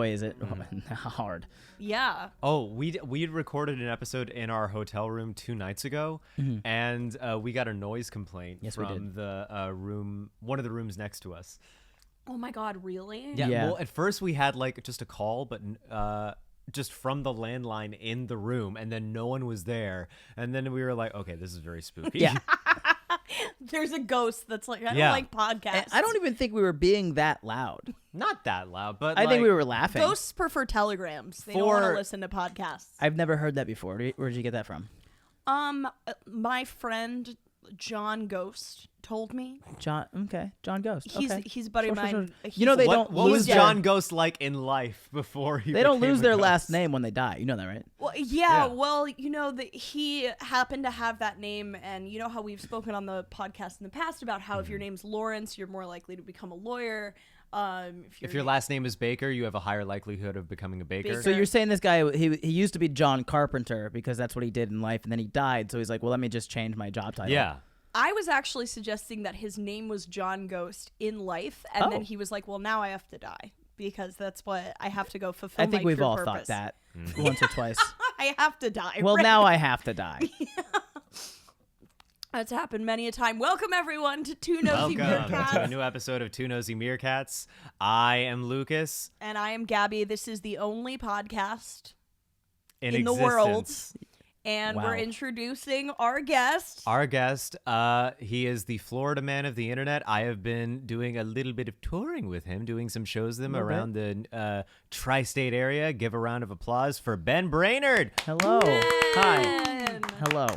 boy, is it hard. Yeah. Oh, we'd recorded an episode in our hotel room 2 nights ago, and we got a noise complaint from the room, one of the rooms next to us. Oh my God, really? Yeah. Well, at first we had like just a call, but just from the landline in the room, and then no one was there, and then we were like, okay, this is very spooky. Yeah. There's a ghost that's like, I don't like podcasts. And I don't even think we were being that loud. Not that loud, but I think we were laughing. Ghosts prefer telegrams. They don't want to listen to podcasts. I've never heard that before. Where did you get that from? My friend John Ghost told me. John Ghost. He's a buddy of mine. You know, they don't What lose was John Ghost like in life before he They don't became lose a their ghost? last name when they die. You know that, right? Well, yeah. Well, you know that he happened to have that name, and you know how we've spoken on the podcast in the past about how if your name's Lawrence, you're more likely to become a lawyer. If your last name is Baker, you have a higher likelihood of becoming a baker. So you're saying this guy, he used to be John Carpenter because that's what he did in life, and then he died. So he's like, well, let me just change my job title. Yeah. I was actually suggesting that his name was John Ghost in life, and then he was like, well, now I have to die because that's what I have to go fulfill. I think my we've true all purpose. thought that once or twice. I have to die. Well, right? now I have to die. That's happened many a time. Welcome, everyone, to Two Nosy Welcome Meerkats. to a new episode of Two Nosy Meerkats. I am Lucas. And I am Gabby. This is the only podcast In the world. existence. And Wow. we're introducing our guest. Our guest, he is the Florida man of the internet. I have been doing a little bit of touring with him, doing some shows with him around the tri-state area. Give a round of applause for Ben Brainard. Hello. Hi. Ben. Hello.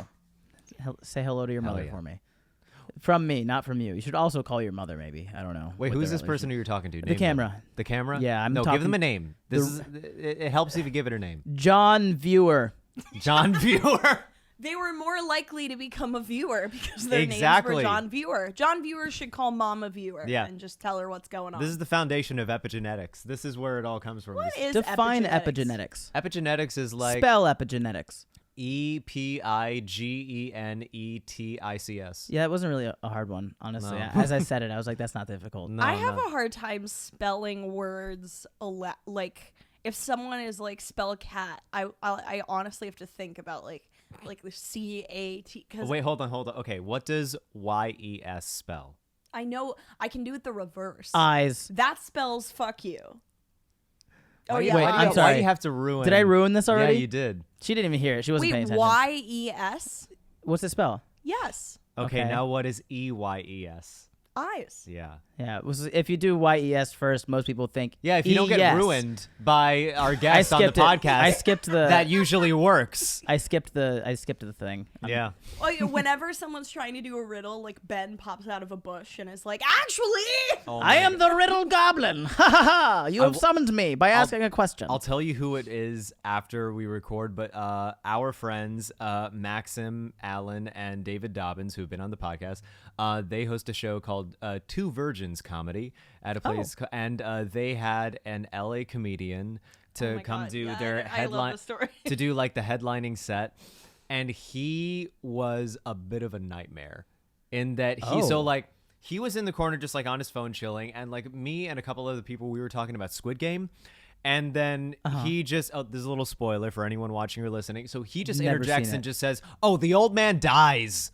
Say hello to your mother yeah. for me. From me, not from you. You should also call your mother, maybe. I don't know. Wait, what who's their this person who you're talking to? The Name camera. them. The camera? Yeah, I'm No, talking- give them a name. It helps if you give it a name. John Viewer. John Viewer. They were more likely to become a viewer because their names Exactly. were John Viewer. John Viewer should call Mom a viewer and just tell her what's going on. This is the foundation of epigenetics. This is where it all comes from. What is Define epigenetics? epigenetics. Epigenetics is like Spell epigenetics. EPIGENETICS. Yeah, it wasn't really a hard one, honestly. No. As I said it, I was like, that's not difficult. No, I have no. a hard time spelling words like if someone is like spell cat, I honestly have to think about like the CAT because Wait, hold on. Okay, what does YES spell? I know I can do it the reverse. Eyes. That spells fuck you. Oh Why do yeah, you- Wait, why do I'm you- sorry. Why do you have to ruin? Did I ruin this already? Yeah, you did. She didn't even hear it. She wasn't paying Wait, attention. YES? What's the spell? Yes, Okay, Okay. now what is EYES? eyes. Yeah. Yeah, if you do YES first, most people think Yeah, if you don't get ES. ruined by our I guest on the skipped it. podcast, I skipped the. that usually works. I skipped the thing. Yeah. Oh, yeah, whenever someone's trying to do a riddle, like Ben pops out of a bush and is like, actually. Oh I my am the riddle goblin. Ha ha ha! You have summoned me by asking a question. I'll tell you who it is after we record, but our friends Maxim, Allen, and David Dobbins, who've been on the podcast, they host a show called Two Virgins Comedy at a place, and they had an LA comedian to my come God, do yeah, their I love headline the story. to do like the headlining set, and he was a bit of a nightmare in that he was in the corner just like on his phone chilling, and like me and a couple other people, we were talking about Squid Game. And then he just, there's a little spoiler for anyone watching or listening. So he just Never interjects seen and it. just says, "Oh, the old man dies."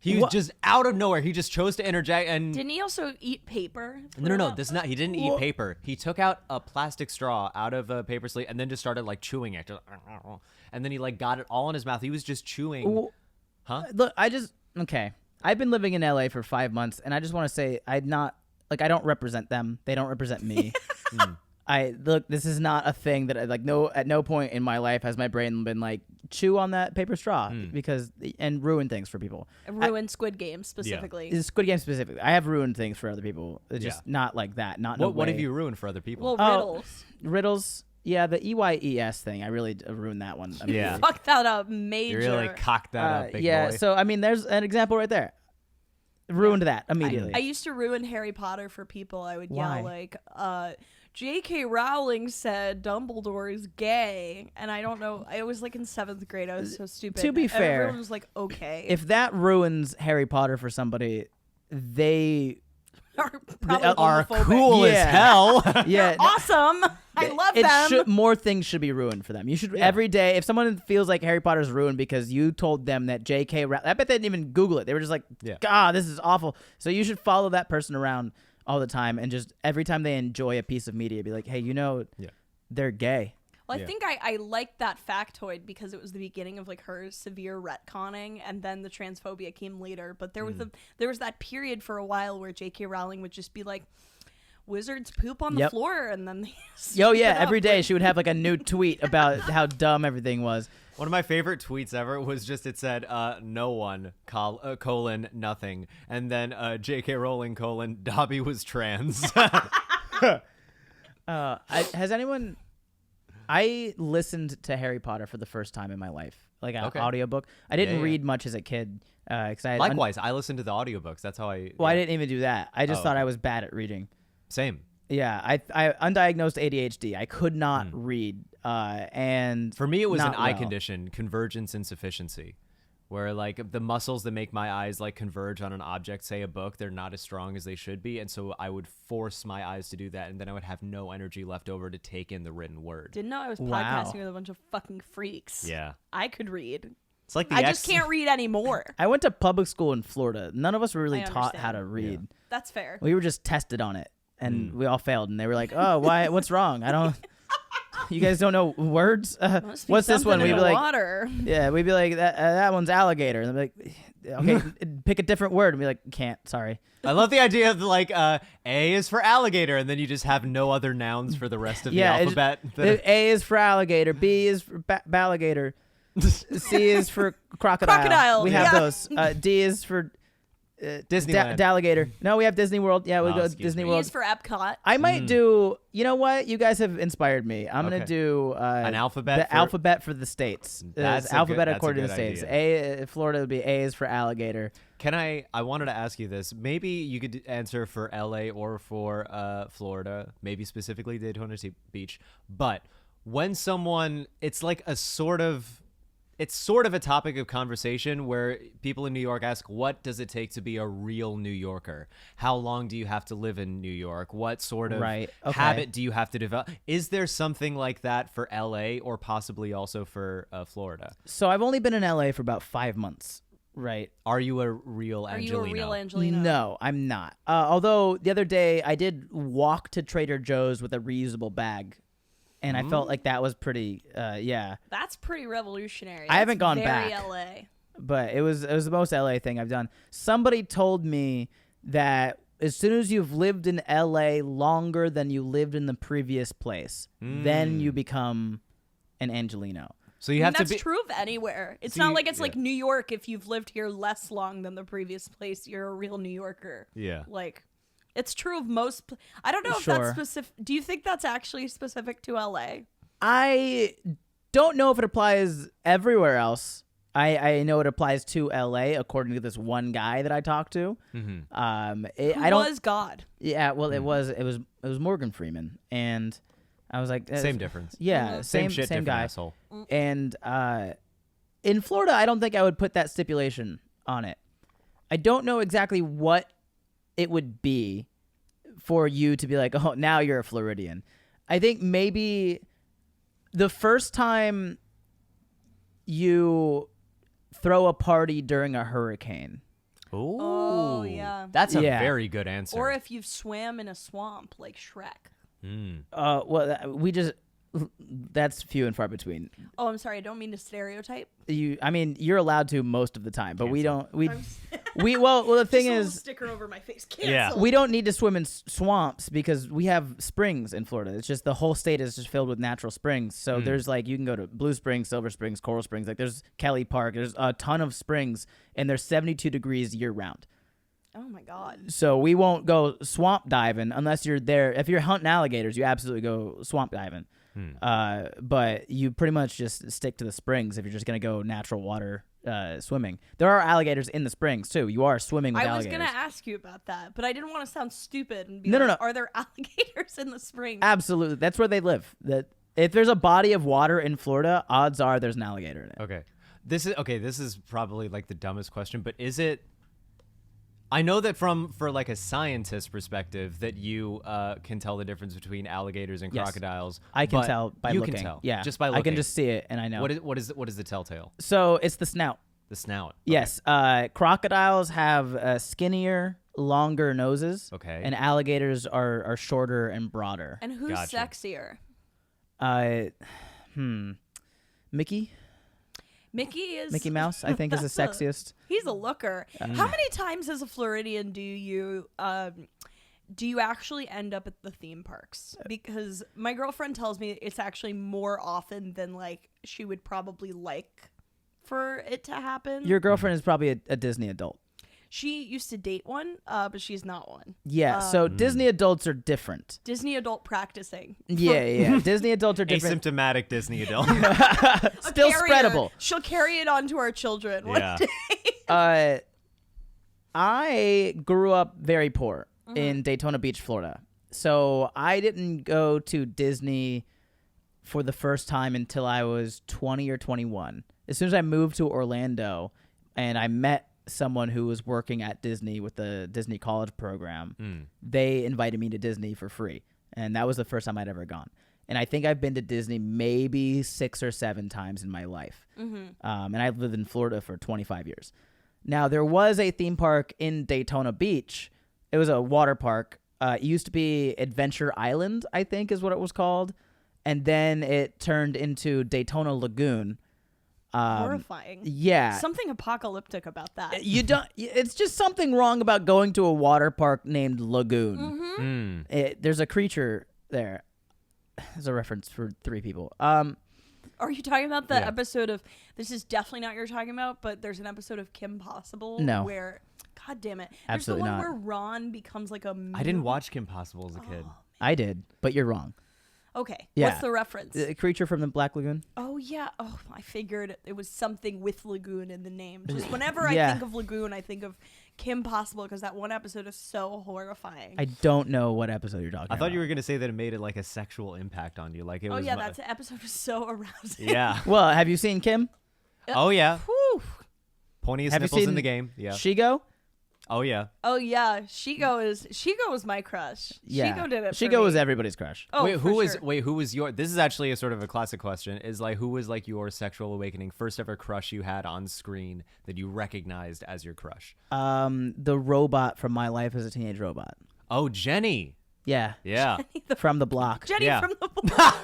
He was just out of nowhere. He just chose to interject and Didn't he also eat paper? no. This not. He didn't eat paper. He took out a plastic straw out of a paper sleeve and then just started like chewing it. And then he like got it all in his mouth. He was just chewing. Huh? Look, I've been living in LA for 5 months, and I just want to say I don't represent them. They don't represent me. This is not a thing that at no point in my life has my brain been like chew on that paper straw and ruin things for people. Ruined Squid Game specifically. Squid Game specifically. I have ruined things for other people. It's just not like that. Not in a What have way. you ruined for other people? Well, riddles. Riddles. Yeah, the EYES thing. I really ruined that one. I mean, Yeah. Fuck that up, major. You really cocked that up, big yeah. boy. So I mean, there's an example right there. Ruined that immediately. I used to ruin Harry Potter for people. I would Why? yell like, J.K. Rowling said Dumbledore is gay, and I don't know. I was like in 7th grade. I was so stupid. To be And fair, everyone was like, okay. If that ruins Harry Potter for somebody, they probably Are homophobic. cool Yeah. as hell. Yeah, Awesome. I love them. More things should be ruined for them. You should every day. If someone feels like Harry Potter's ruined because you told them that J.K. I bet they didn't even Google it. They were just like, God, this is awful. So you should follow that person around all the time and just every time they enjoy a piece of media, be like, hey, they're gay. Well, I think I liked that factoid because it was the beginning of like her severe retconning, and then the transphobia came later. But there was that period for a while where J.K. Rowling would just be like, wizards poop on the floor, and then they every day she would have like a new tweet about how dumb everything was. One of my favorite tweets ever was just it said no one colon nothing, and then J.K. Rowling colon Dobby was trans. Has anyone? I listened to Harry Potter for the first time in my life, like an audiobook. I didn't read much as a kid. Likewise, I listened to the audiobooks. That's how I. Well, I didn't even do that. I just thought I was bad at reading. Same. Yeah, I undiagnosed ADHD. I could not read, and for me it was an eye condition, convergence insufficiency, where like the muscles that make my eyes like converge on an object, say a book, they're not as strong as they should be, and so I would force my eyes to do that, and then I would have no energy left over to take in the written word. Didn't know I was podcasting with a bunch of fucking freaks. Yeah, I could read. It's like I just can't read anymore. I went to public school in Florida. None of us were really taught how to read. Yeah. That's fair. We were just tested on it. And we all failed, and they were like, "Oh, why? What's wrong? I don't. You guys don't know words. What's this one?" We'd be like, water. "Yeah." We'd be like, "That one's alligator." And they'd be like, "Okay, pick a different word." And be like, "Can't. Sorry." I love the idea of like A is for alligator, and then you just have no other nouns for the rest of the alphabet. A is for alligator. B is for balligator. C is for crocodile. Crocodile. We have those. D is for Disneyland. Alligator. No, we have Disney World. Yeah, we go Disney World. B is for Epcot. I might do. You know what? You guys have inspired me. I'm gonna do an alphabet. The alphabet for the states. That's alphabet that's according to the states. Idea. Florida would be A is for alligator. Can I wanted to ask you this. Maybe you could answer for LA or for Florida. Maybe specifically Daytona Beach. But when someone, it's like a sort of. It's sort of a topic of conversation where people in New York ask, what does it take to be a real New Yorker? How long do you have to live in New York? What sort of habit do you have to develop? Is there something like that for LA or possibly also for Florida? So I've only been in LA for about 5 months, right? Are you a real Angelino? Are you a real Angelino? No, I'm not. Although the other day I did walk to Trader Joe's with a reusable bag. And I felt like that was pretty, That's pretty revolutionary. I haven't gone very back. LA. But it was the most LA thing I've done. Somebody told me that as soon as you've lived in LA longer than you lived in the previous place, then you become an Angelino. So you have to be. That's true of anywhere. It's not like it's like New York. If you've lived here less long than the previous place, you're a real New Yorker. Yeah. Like. It's true of most. I don't know if that's specific. Do you think that's actually specific to LA? I don't know if it applies everywhere else. I know it applies to LA according to this one guy that I talked to. Mm-hmm. Who was God? Yeah, well, it was Morgan Freeman, and I was like, same difference. Yeah, same shit, same different guy. asshole. And in Florida, I don't think I would put that stipulation on it. I don't know exactly what it would be for you to be like, oh, now you're a Floridian. I think maybe the first time you throw a party during a hurricane. Ooh. Oh, yeah. That's a very good answer. Or if you've swam in a swamp like Shrek. That's few and far between. Oh, I'm sorry. I don't mean to stereotype. You're allowed to most of the time, but we don't. The thing is, sticker over my face. Cancel. Yeah. We don't need to swim in swamps because we have springs in Florida. It's just the whole state is just filled with natural springs. So there's like you can go to Blue Springs, Silver Springs, Coral Springs. Like there's Kelly Park. There's a ton of springs, and there's 72 degrees year round. Oh my God. So we won't go swamp diving unless you're there. If you're hunting alligators, you absolutely go swamp diving. But you pretty much just stick to the springs if you're just gonna go natural water swimming. There are alligators in the springs too. You are swimming with alligators. I was gonna ask you about that, but I didn't want to sound stupid and be No. Are there alligators in the springs? Absolutely, that's where they live. That if there's a body of water in Florida, odds are there's an alligator in it. Okay, this is probably like the dumbest question, but is it? I know that for like a scientist perspective that you can tell the difference between alligators and Yes. crocodiles. I can but tell by you looking. can tell. Yeah, Just by looking. I can just see it, and I know. What is the telltale? So it's the snout. The snout. Yes. Crocodiles have skinnier, longer noses. Okay. And alligators are shorter and broader. And who's Gotcha. sexier? Mickey Mickey Mouse, I think, is the sexiest. He's a looker. How many times as a Floridian do you actually end up at the theme parks? Because my girlfriend tells me it's actually more often than like she would probably like for it to happen. Your girlfriend is probably a Disney adult. She used to date one, but she's not one. Yeah, so Disney adults are different. Disney adult practicing. Yeah. Disney adults are different. Asymptomatic Disney adult. Still Carrier. spreadable. She'll carry it on to our children one Yeah. day. I grew up very poor in Daytona Beach, Florida. So I didn't go to Disney for the first time until I was 20 or 21. As soon as I moved to Orlando and I met someone who was working at Disney with the Disney College program, they invited me to Disney for free. And that was the first time I'd ever gone. And I think I've been to Disney maybe 6 or 7 times in my life. And I've lived in Florida for 25 years. Now, there was a theme park in Daytona Beach. It was a water park. It used to be Adventure Island, I think is what it was called. And then it turned into Daytona Lagoon. Horrifying. Yeah. Something apocalyptic about that. It's just something wrong about going to a water park named Lagoon. There's a creature there. There's a reference for 3 people. Are you talking about the Yeah. episode of, this is definitely not what you're talking about, but there's an episode of Kim Possible No. where, God damn it. Absolutely there's the one not. where Ron becomes like a I didn't watch Kim Possible as a kid. I did, but you're wrong. Okay. Yeah. What's the reference? The creature from the Black Lagoon? Oh, yeah. Oh, I figured it was something with Lagoon in the name. Just whenever Yeah. I think of Lagoon, I think of Kim Possible because that one episode is so horrifying. I don't know what episode you're talking about. I thought you were gonna say that it made it like a sexual impact on you, like it oh, was. yeah. That episode was so arousing. Yeah. Well, have you seen Kim? Oh yeah. Whew. Pointiest Have you nipples in seen the game. Yeah. Shigo? Oh yeah. Oh, yeah. Shigo was my crush. Yeah. Shigo did it for Shigo was me. everybody's crush. Oh, wait, for sure. who was your? This is actually a sort of a classic question. Is like, who was like your sexual awakening, first ever crush you had on screen that you recognized as your crush? The robot from My Life as a Teenage Robot. Oh, Jenny. Yeah. Yeah. From the block. Jenny Yeah. from the block.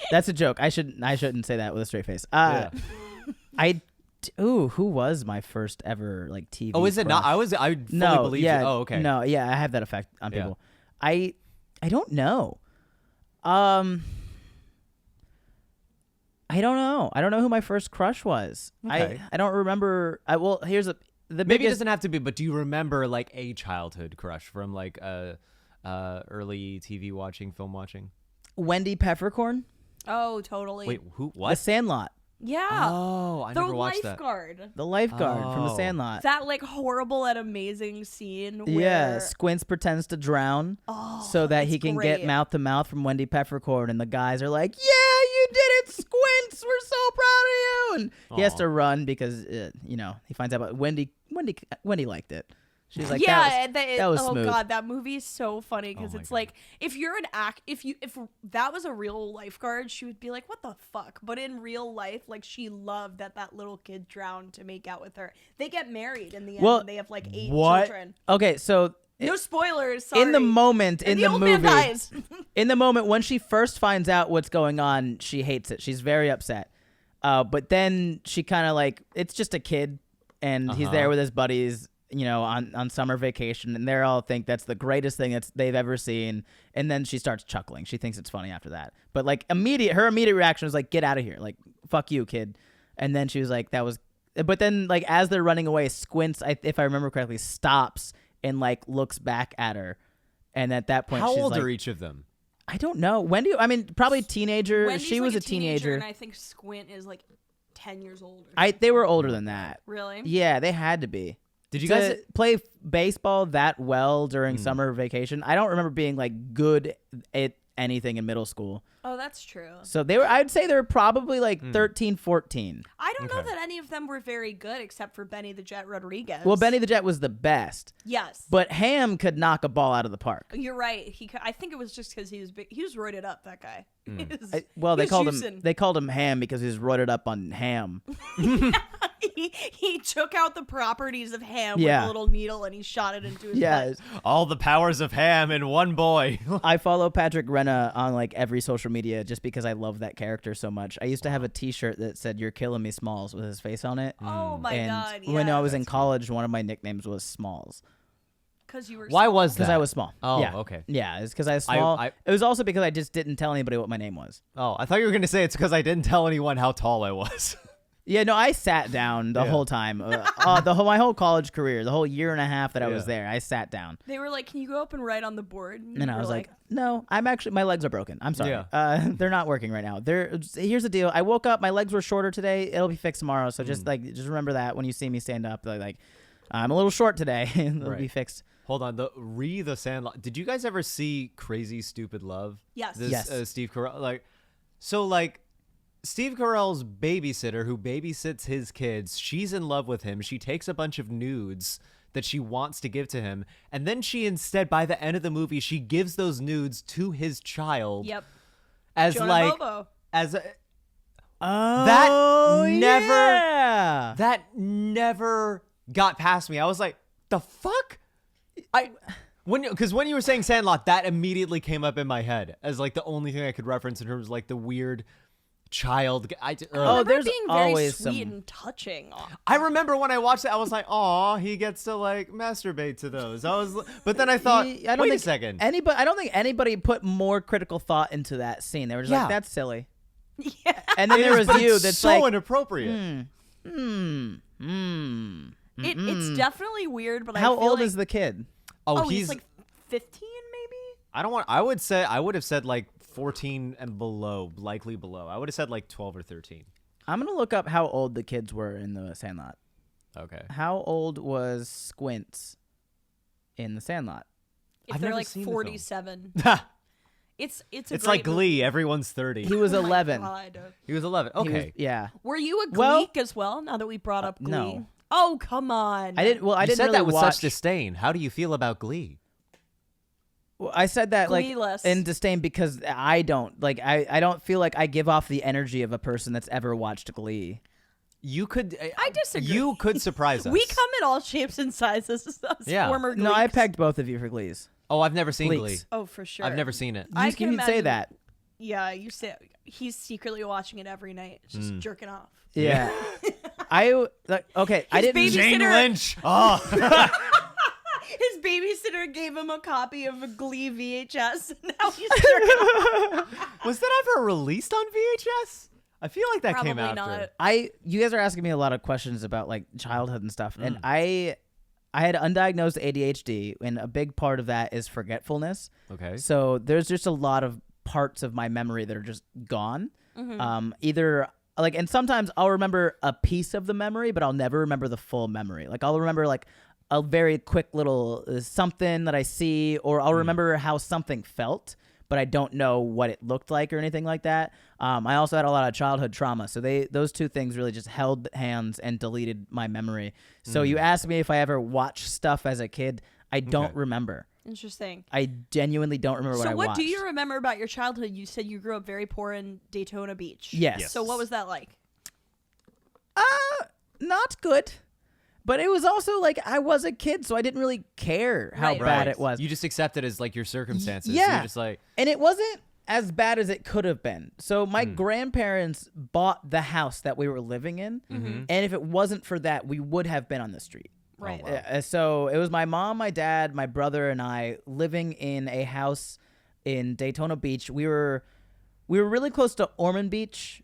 That's a joke. I shouldn't say that with a straight face. Yeah. Who was my first ever like TV? Oh, is it not? crush? I fully No, believed yeah, you. Oh, okay. No, yeah, I have that effect on Yeah. people. I don't know. I don't know. I don't know who my first crush was. Okay. I don't remember. Well, here's the Maybe it biggest. doesn't have to be, but do you remember like a childhood crush from like early TV watching, film watching? Wendy Peppercorn, Oh, totally. Wait, who? The What? Sandlot, Yeah. Oh, I the never watched that. lifeguard. the lifeguard from The Oh. Sandlot. That like horrible and amazing scene where Yeah, Squints pretends to drown so that he it's can great. get mouth to mouth from Wendy Peppercorn, and the guys are like, "Yeah, you did it, Squints! We're so proud of you!" And he has Aw. to run because he finds out about Wendy liked it. She's like, yeah, that was oh smooth. god, that movie is so funny because Oh my it's God. like if you're an if that was a real lifeguard, she would be like, "What the fuck?" But in real life, like she loved that little kid drowned to make out with her. They get married in the end. Well, and they have like 8 what? children. Okay, so No spoilers. Sorry. in the moment And in the the old movie, man dies. in the moment when she first finds out what's going on, she hates it. She's very upset. But then she kind of like, it's just a kid, and he's there with his buddies, on summer vacation, and they all think that's the greatest thing they've ever seen. And then she starts chuckling. She thinks it's funny after that. But like her immediate reaction was like, "Get out of here! Like, fuck you, kid." And then she was like, "That was." But then like as they're running away, Squints, if I remember correctly, stops and like looks back at her. And at that point, How she's old like, are each of them? I don't know. Wendy, I mean, probably teenager. Wendy's She like was a teenager. and I think Squint is like 10 years old. They were older than that. Really? Yeah, they had to be. Did you To guys? play baseball that well during summer vacation? I don't remember being like good anything in middle school. Oh, that's true. So I'd say they were probably like 13, 14. I don't know that any of them were very good except for Benny the Jet Rodriguez. Well, Benny the Jet was the best. Yes. But Ham could knock a ball out of the park. You're right. I think it was just because he was big. He was roided up, that guy. They called him Ham because he was roided up on ham. He took out the properties of ham with a little needle and he shot it into his butt. All the powers of Ham in one boy. I follow Patrick Renna on like every social media just because I love that character so much. I used to have a T-shirt that said "You're killing me, Smalls" with his face on it. Oh my god! Yeah, when I was in college, one of my nicknames was Smalls. Because you were. Why was that? Because I was small. Oh, yeah. okay. Yeah, it's because I was small. It was also because I just didn't tell anybody what my name was. Oh, I thought you were going to say it's because I didn't tell anyone how tall I was. Yeah, no, I sat down the whole time. My whole college career, the whole year and a half that I was there, I sat down. They were like, "Can you go up and write on the board?" And I was like, "No, my legs are broken. I'm sorry. Yeah. They're not working right now. Here's the deal. I woke up, my legs were shorter today. It'll be fixed tomorrow. So just remember that when you see me stand up, like I'm a little short today. It'll be fixed." Hold on, the Sandlot. Did you guys ever see Crazy Stupid Love? Yes. Yes. Steve Carell. Steve Carell's babysitter who babysits his kids, she's in love with him. She takes a bunch of nudes that she wants to give to him. And then she instead, by the end of the movie, she gives those nudes to his child. Yep. As Jonah like, Bobo. as a, Oh, that never got past me. I was like, the fuck? Because when you were saying Sandlot, that immediately came up in my head as like the only thing I could reference in terms of like the weird child. There's being very always sweet and touching. I remember when I watched it, I was like, "Aw, he gets to like masturbate to those." But then I thought, wait a second. I don't think anybody put more critical thought into that scene. They were just like, "That's silly." Yeah. And then there was you. That's so like inappropriate. It's definitely weird, but how I feel old like, is the kid? Oh, he's like 15, maybe. I would have said like 14 and below, likely below. I would have said like 12 or 13. I'm gonna look up how old the kids were in the Sandlot. Okay. How old was Squints in the Sandlot? If I've they're never like seen the 47. It's like Glee. movie. Everyone's 30. He was 11. He was 11. Okay. Yeah. Were you a Gleek as well? Now that we brought up Glee. No. Oh, come on. I didn't. Well, I You didn't said really that with watch. such disdain. How do you feel about Glee? Well, I said that Gleeless. like in disdain because I don't like. I don't feel like I give off the energy of a person that's ever watched Glee. You could. I disagree. You could surprise us. We come in all shapes and sizes. Yeah. Former Gleeks. No, I pegged both of you for Glees. Oh, I've never seen Gleeks. Glee. Oh, for sure. I've never seen it. I You can can say imagine- that. Yeah, you say he's secretly watching it every night, just jerking off. Yeah. Okay. I didn't. baby- Babysitter- Lynch. Oh. His babysitter gave him a copy of a Glee VHS, and now he's jerking off. Was that ever released on VHS? I feel like that came Probably after. not. You guys are asking me a lot of questions about like childhood and stuff, Mm. and I had undiagnosed ADHD, and a big part of that is forgetfulness. Okay. So there's just a lot of parts of my memory that are just gone. Either like, and sometimes I'll remember a piece of the memory, but I'll never remember the full memory. Like I'll remember like a very quick little something that I see, or I'll remember how something felt, but I don't know what it looked like or anything like that. I also had a lot of childhood trauma, so those two things really just held hands and deleted my memory. So you asked me if I ever watched stuff as a kid. I don't remember. Interesting. I genuinely don't remember what I So watched. what do you remember about your childhood? You said you grew up very poor in Daytona Beach. Yes. So what was that like? Not good. But it was also like I was a kid, so I didn't really care how Right. bad Right. it was. You just accept it as like your circumstances. Yeah. You're just like, And it wasn't as bad as it could have been. So my grandparents bought the house that we were living in, and if it wasn't for that, we would have been on the street. Right. wow. So it was my mom, my dad, my brother, and I living in a house in Daytona Beach. We were really close to Ormond Beach.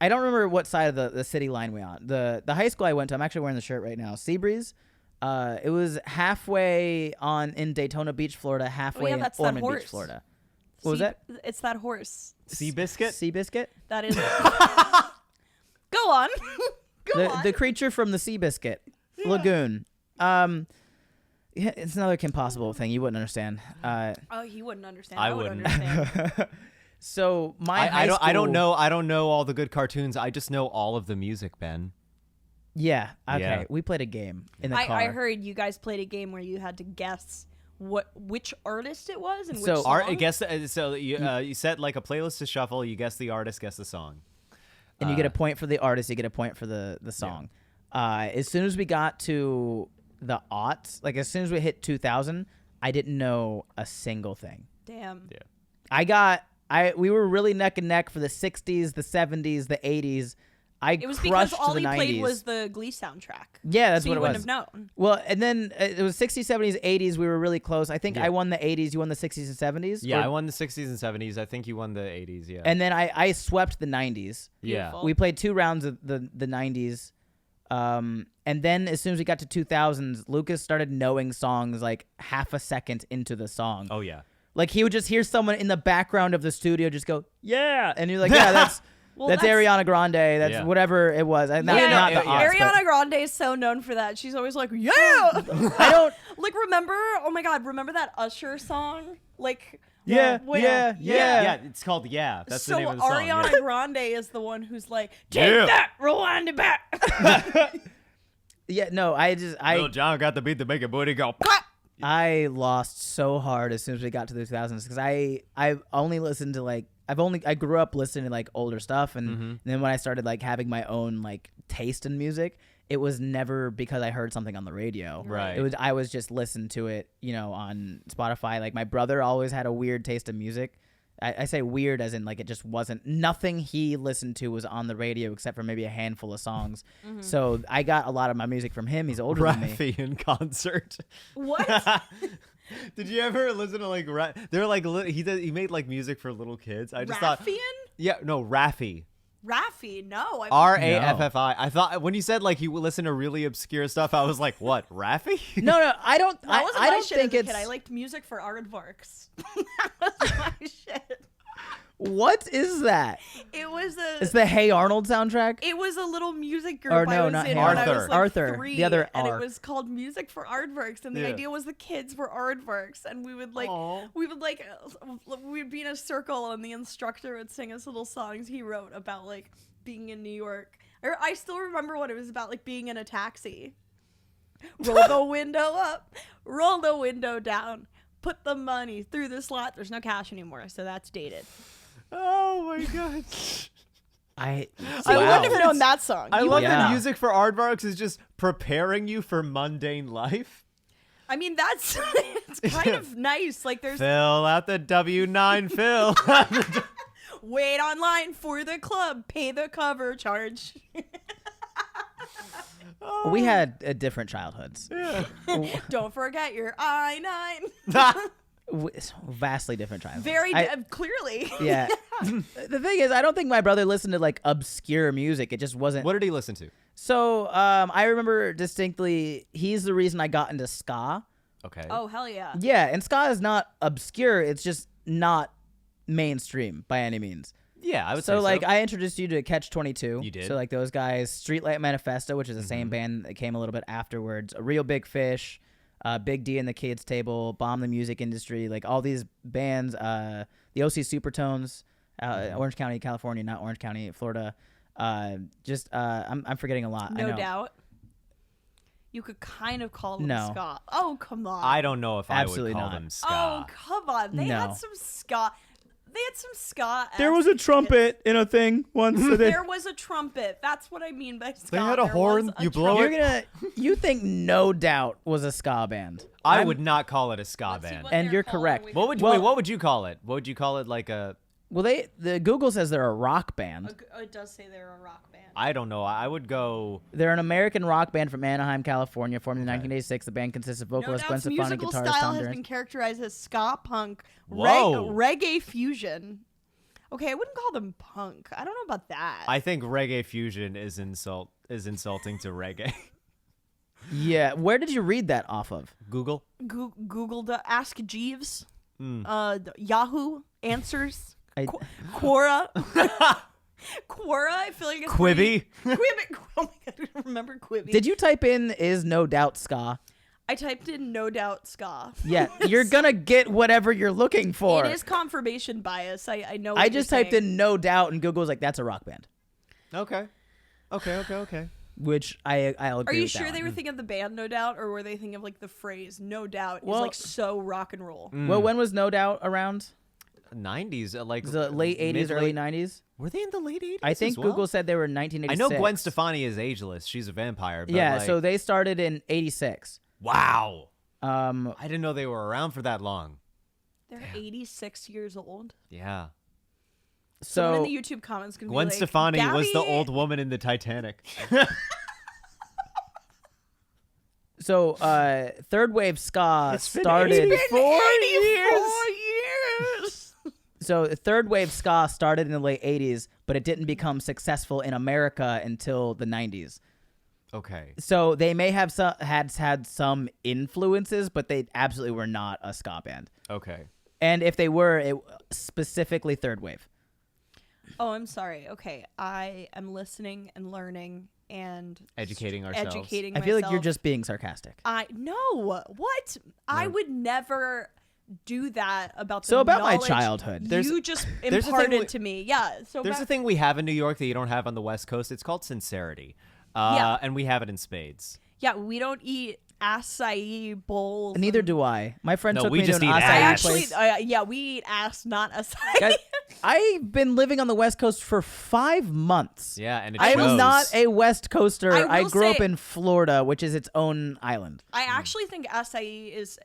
I don't remember what side of the city line we're on. The high school I went to, I'm actually wearing the shirt right now, Seabreeze. It was halfway in Daytona Beach, Florida, halfway in that's that Ormond Beach, horse. Florida. What was that? It's that horse. Seabiscuit? Seabiscuit? That is. Go on. Go on. The creature from the Seabiscuit Lagoon. Yeah, it's another Kim Possible thing. You wouldn't understand. Oh, he wouldn't understand. I I would wouldn't. understand. So I don't know all the good cartoons. I just know all of the music, Ben. Yeah. Okay. Yeah. We played a game in the car. I heard you guys played a game where you had to guess which artist it was and So- which song. You set like a playlist to shuffle. You guess the artist, guess the song. And you get a point for the artist. You get a point for the song. As soon as we got to the aughts, like as soon as we hit 2000, I didn't know a single thing. Damn. Yeah. We were really neck and neck for the 60s, the 70s, the 80s. It was because crushed all the he 90s. played was the Glee soundtrack. Yeah, that's so what you it wouldn't was. have known. Well, and then it was 60s, 70s, 80s. We were really close. I think I won the 80s. You won the 60s and 70s? Yeah, I won the 60s and 70s. I think you won the 80s, yeah. And then I swept the 90s. yeah. Beautiful. We played 2 rounds of the 90s. And then as soon as we got to 2000s, Lucas started knowing songs like half a second into the song. Oh, yeah. Like he would just hear someone in the background of the studio just go, yeah. And you're like, yeah, that's... Well, that's Ariana Grande. That's Yeah. whatever it was. Not the yeah. aughts, but- Ariana Grande is so known for that. She's always like, yeah. I don't. Like, remember? Oh my God, remember that Usher song? Like, Yeah, when- yeah. Yeah, it's called Yeah. That's so the name of the song. Ariana yeah. Grande is the one who's like, take Yeah. that, rewind it back. Yeah, no. Lil Jon got the beat to make a booty go. I lost so hard as soon as we got to the 2000s because I only listened to like I grew up listening to like older stuff and then when I started like having my own like taste in music, it was never because I heard something on the radio. Right. I was just listening to it, on Spotify. Like my brother always had a weird taste in music. I say weird as in like it just wasn't nothing he listened to was on the radio except for maybe a handful of songs. So I got a lot of my music from him. He's older than me. Rafi in concert. What? Did you ever listen to like they're like he made like music for little kids. I just thought Raffian? Raffi. Raffi, no. Raffi. I thought when you said like you would listen to really obscure stuff, I was like, what, Raffi? No, I don't. That wasn't I my don't shit think as a it's. kid. I liked music for aardvarks. That was my shit. What is that? It was It's the Hey Arnold soundtrack. It was a little music group Or no, I was not in Hey when I Arthur. was like Arthur, 3, the other and R. it was called Music for Aardvarks, and the Yeah. idea was the kids were aardvarks, and we would we'd be in a circle, and the instructor would sing us little songs he wrote about like being in New York. I still remember what it was about, like being in a taxi. Roll the window up, roll the window down, put the money through the slot. There's no cash anymore, so that's dated. Oh my god. I So you wow. wouldn't have known that song. I You love would- Yeah. that music for aardvarks is just preparing you for mundane life. I mean, that's it's kind of nice. Like there's Fill out the W9 fill. wait online for the club, pay the cover charge. We had different childhoods. Don't forget your I-9. Vastly different childhoods. Very I- clearly. Yeah. The thing is, I don't think my brother listened to like obscure music. It just wasn't. What did he listen to? So I remember distinctly. He's the reason I got into ska. Okay. Oh hell yeah. Yeah, and ska is not obscure. It's just not mainstream by any means. Yeah, I would So say like so. I introduced you to Catch 22. You did. So like those guys, Streetlight Manifesto, which is the same band that came a little bit afterwards. A Real Big Fish, Big D and the Kids Table, Bomb the Music Industry, like all these bands. The OC Supertones, Orange County, California, not Orange County, Florida. I'm forgetting a lot. I No know. doubt. You could kind of call them No. ska. Oh come on. I don't know if Absolutely I would call not. them ska. Oh come on. They No. had some ska. They had some ska. There was a trumpet in a thing once. So There was a trumpet. That's what I mean by ska. They had a There horn. was a You blow trumpet. you think No Doubt was a ska band? I would not call it a ska Let's see band. what And they're you're called correct. when we- What would you Well- what would you call it? What would you call it? Like a Well, the Google says they're a rock band. It does say they're a rock band. I don't know. I would go. They're an American rock band from Anaheim, California, formed in 1986. The band consists of No vocalist Gwen Doubt's Stefani, musical guitarist style Tom has Durant. been characterized as ska punk, Whoa. reggae fusion. Okay, I wouldn't call them punk. I don't know about that. I think reggae fusion is insulting to reggae. Yeah, where did you read that off of? Google. Googled Ask Jeeves, Mm. Yahoo Answers, I- Quora. Quora, I feel like it's where Quibi. Quibi. Oh my god, remember Quibi? Did you type in "is No Doubt ska"? I typed in no doubt ska. Yeah, you're gonna get whatever you're looking for. It is confirmation bias. I know. I just typed in no doubt, and Google was like, "That's a rock band." Okay. Which I'll agree. Are you with sure that they one. were thinking of the band No Doubt, or were they thinking of like the phrase No Doubt is Well- like so rock and roll? Well, when was No Doubt around? 90s, like Was it late 80s, early 90s? Were they in the late 80s? I think as well? Google said they were in 1986. I know Gwen Stefani is ageless. She's a vampire. But Yeah, like, so they started in 86. wow. Um, I didn't know they were around for that long. They're 86 years old. Yeah. Someone so in the YouTube comments can Gwen be like, Stefani was the "Gabby!" old woman in the Titanic. third wave ska It's been started. 84 years. So third wave ska started in the late 80s, but it didn't become successful in America until the 90s. Okay. So they may have had some influences, but they absolutely were not a ska band. Okay. And if they were, it specifically third wave. Oh, I'm sorry. Okay, I am listening and learning and Educating ourselves. Educating I myself. feel like you're just being sarcastic. What? I would never do that about the So about my knowledge childhood. you just there's a thing imparted we- to me. Yeah. So There's a thing we have in New York that you don't have on the West Coast. It's called sincerity. Yeah. And we have it in spades. Yeah, we don't eat acai bowls. Neither do I. My friend No, took we me just to an eat acai I ass. actually, place. yeah, we eat ass, not acai. Guys, I've been living on the West Coast for 5 months. Yeah, and it I'm shows. not a West Coaster. I I will grew up say- in Florida, which is its own island. I actually think acai is.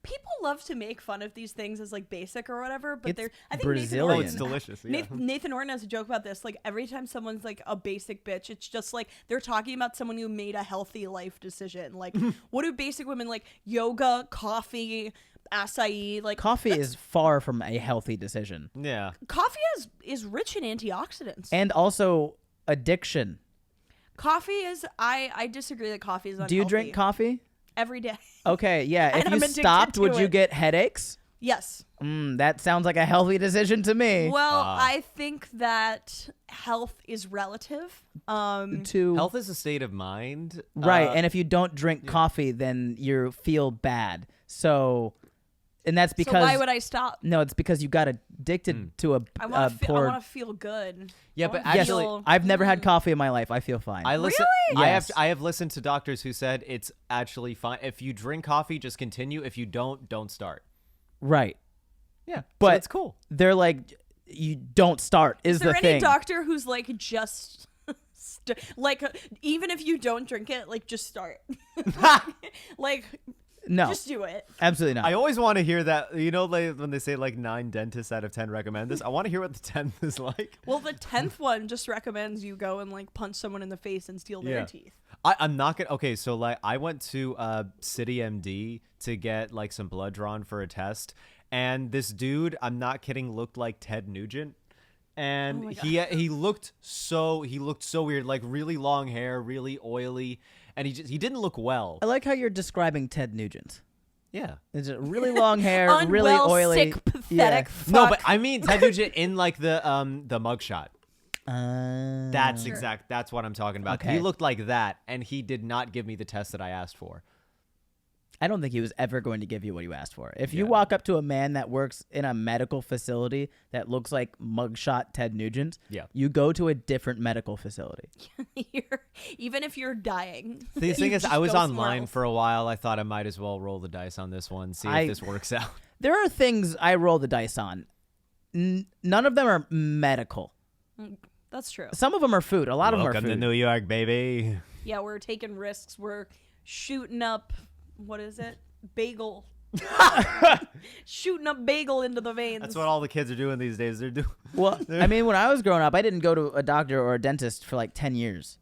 People love to make fun of these things as like basic or whatever, but It's they're. I think Brazilian. Oh, Nathan it's Orton, delicious. Yeah. Nathan Orton has a joke about this. Like every time someone's like a basic bitch, it's just like they're talking about someone who made a healthy life decision. Like, what do basic women like? Yoga, coffee, acai. Like Coffee is far from a healthy decision. Yeah. coffee is rich in antioxidants. And also addiction. Coffee is. I disagree that coffee is unhealthy. Do you drink coffee? every day? Okay, yeah. And If I'm you addicted stopped, to would you it. get headaches? Yes. That sounds like a healthy decision to me. Well, I think that health is relative. To Health is a state of mind. right, and if you don't drink coffee, then you feel bad. So, and that's because so why would I stop? no, it's because you got addicted to a I want to poor. feel good. Yeah, I but wanna Yes, actually- feel- I've never had coffee in my life. I feel fine. I listen. Really? Yes. I have listened to doctors who said it's actually fine. If you drink coffee, just continue. If you don't start. right, Yeah, but it's cool. they're like, you don't start is Is there the any thing. doctor who's like just like even if you don't drink it, like just start, like No, just do it. absolutely not. I always want to hear that. You know, like when they say like 9 dentists out of 10 recommend this. I want to hear what the 10th is like. Well, the 10th one just recommends you go and like punch someone in the face and steal their Yeah. teeth. I'm not gonna. Okay, so like I went to City MD to get like some blood drawn for a test, and this dude, I'm not kidding, looked like Ted Nugent, and my he looked so weird, like really long hair, really oily, and he didn't look well. I like how you're describing Ted Nugent. Yeah. It's really long hair, Unwell, really oily. sick, pathetic. Fuck. No, but I mean Ted Nugent in like the mugshot. Yeah. That's what I'm talking about. Okay. He looked like that, and he did not give me the test that I asked for. I don't think he was ever going to give you what you asked for. If you Yeah. walk up to a man that works in a medical facility that looks like mugshot Ted Nugent, Yeah. you go to a different medical facility. Even if you're dying. The thing you is, just I was go somewhere online else. for a while. I thought I might as well roll the dice on this one, see I- if this works out. There are things I roll the dice on. None of them are medical. That's true. Some of them are food. A lot of them are Welcome to food. New York, baby. Yeah, we're taking risks. We're shooting up, what is it? Bagel. Shooting up bagel into the veins. That's what all the kids are doing these days. They're doing. Well, I mean, when I was growing up, I didn't go to a doctor or a dentist for like 10 years.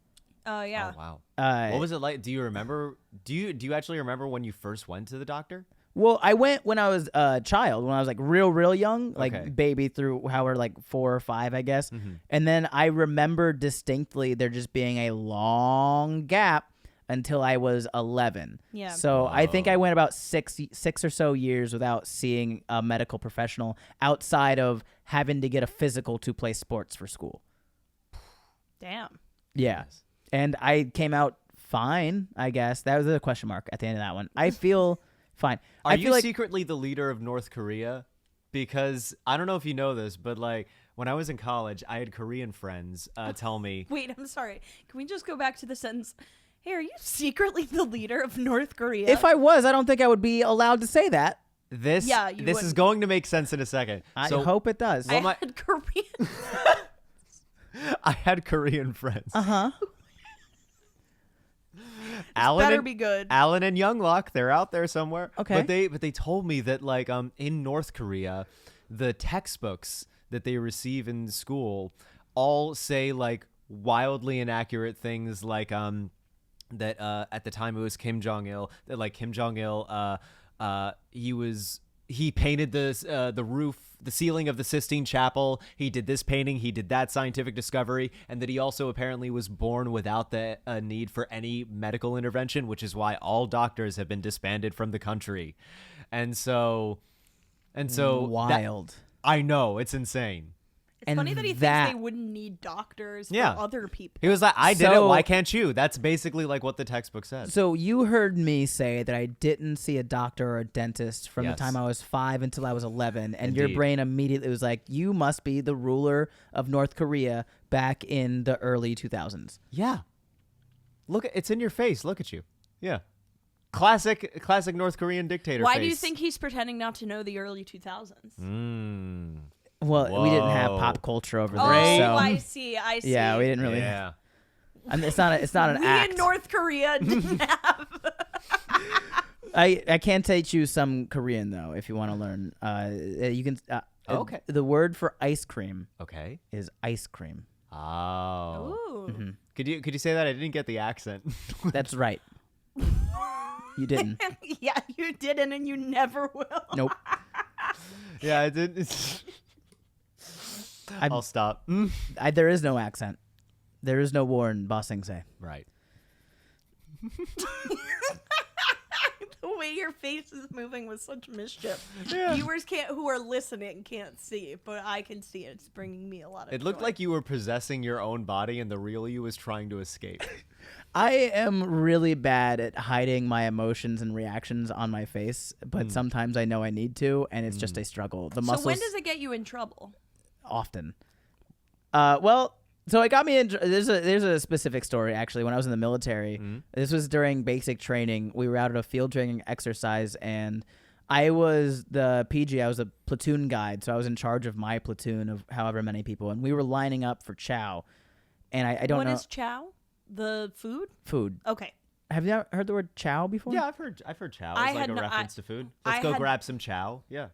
Yeah. Oh wow. What was it like? Do you remember? Do you actually remember when you first went to the doctor? Well, I went when I was a child, when I was like real young, like Okay. baby through how we're like 4 or 5, I guess. And then I remember distinctly there just being a long gap until I was 11. Yeah. So I think I went about six or so years without seeing a medical professional outside of having to get a physical to play sports for school. Damn. Yeah. And I came out fine, I guess. That was a question mark at the end of that one. I feel fine. Are you secretly the leader of North Korea? Because I don't know if you know this, but like when I was in college, I had Korean friends tell me. Wait, I'm sorry. Can we just go back to the sentence? Hey, are you secretly the leader of North Korea? If I was, I don't think I would be allowed to say that. This is going to make sense in a second. I hope it does. I had Korean. I had Korean friends. Alan better be good. Alan and Younglock, they're out there somewhere. Okay. But they told me that like in North Korea, the textbooks that they receive in school all say like wildly inaccurate things like that at the time it was Kim Jong-il, that like Kim Jong-il he painted the roof, the ceiling of the Sistine Chapel. He did this painting. He did that scientific discovery, and that he also apparently was born without the need for any medical intervention, which is why all doctors have been disbanded from the country. And so wild. I know, it's insane. It's funny that he thinks they wouldn't need doctors for other people. He was like, I did it, why can't you? That's basically like what the textbook said. So you heard me say that I didn't see a doctor or a dentist from the time I was 5 until I was 11, and your brain immediately was like, you must be the ruler of North Korea back in the early 2000s. Yeah. Look, it's in your face. Look at you. Yeah. Classic North Korean dictator Why face. do you think he's pretending not to know the early 2000s? Well, we didn't have pop culture over there. Oh, so. I see. Yeah, we didn't really. Yeah. And it's not an act. We in North Korea didn't have. I can teach you some Korean though if you want to learn. You can. Okay. The word for ice cream. Okay. Is ice cream. Oh. Ooh. Mm-hmm. Could you say that? I didn't get the accent. That's right. You didn't. Yeah, you didn't, and you never will. Nope. Yeah, I did. I'll stop. There is no accent. There is no war in Ba Sing Se. Right. The way your face is moving with such mischief. Yeah. Viewers who are listening can't see, but I can see it. It's bringing me a lot of It looked joy. like you were possessing your own body, and the real you was trying to escape. I am really bad at hiding my emotions and reactions on my face, but sometimes I know I need to, and it's just a struggle. The muscles. So when does it get you in trouble? Often. So it got me in. There's a specific story actually. When I was in the military, this was during basic training. We were out at a field training exercise, and I was the PG. I was a platoon guide, so I was in charge of my platoon of however many people, and we were lining up for chow. And I don't know. What is chow? The food? Food. Okay. Have you heard the word chow before? Yeah, I've heard chow as like a reference to food. Let's go grab some chow. Yeah.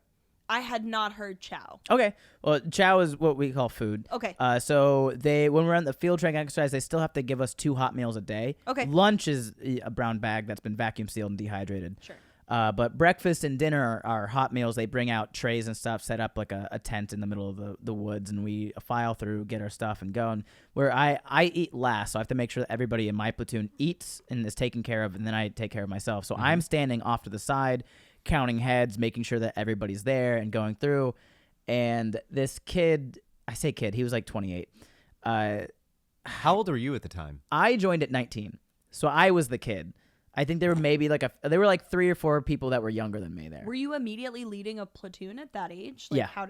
I had not heard chow. Okay. Well, chow is what we call food. Okay. So when we're on the field training exercise, they still have to give us 2 hot meals a day. Okay. Lunch is a brown bag that's been vacuum sealed and dehydrated. Sure. But breakfast and dinner are hot meals. They bring out trays and stuff, set up like a tent in the middle of the woods, and we file through, get our stuff, and go. And where I eat last, so I have to make sure that everybody in my platoon eats and is taken care of, and then I take care of myself. So I'm standing off to the side, counting heads, making sure that everybody's there and going through. And this kid, I say kid, he was like 28. How old were you at the time? I joined at 19, so I was the kid. I think there were maybe there were like 3 or 4 people that were younger than me there. Were you immediately leading a platoon at that age? Yeah. Wow.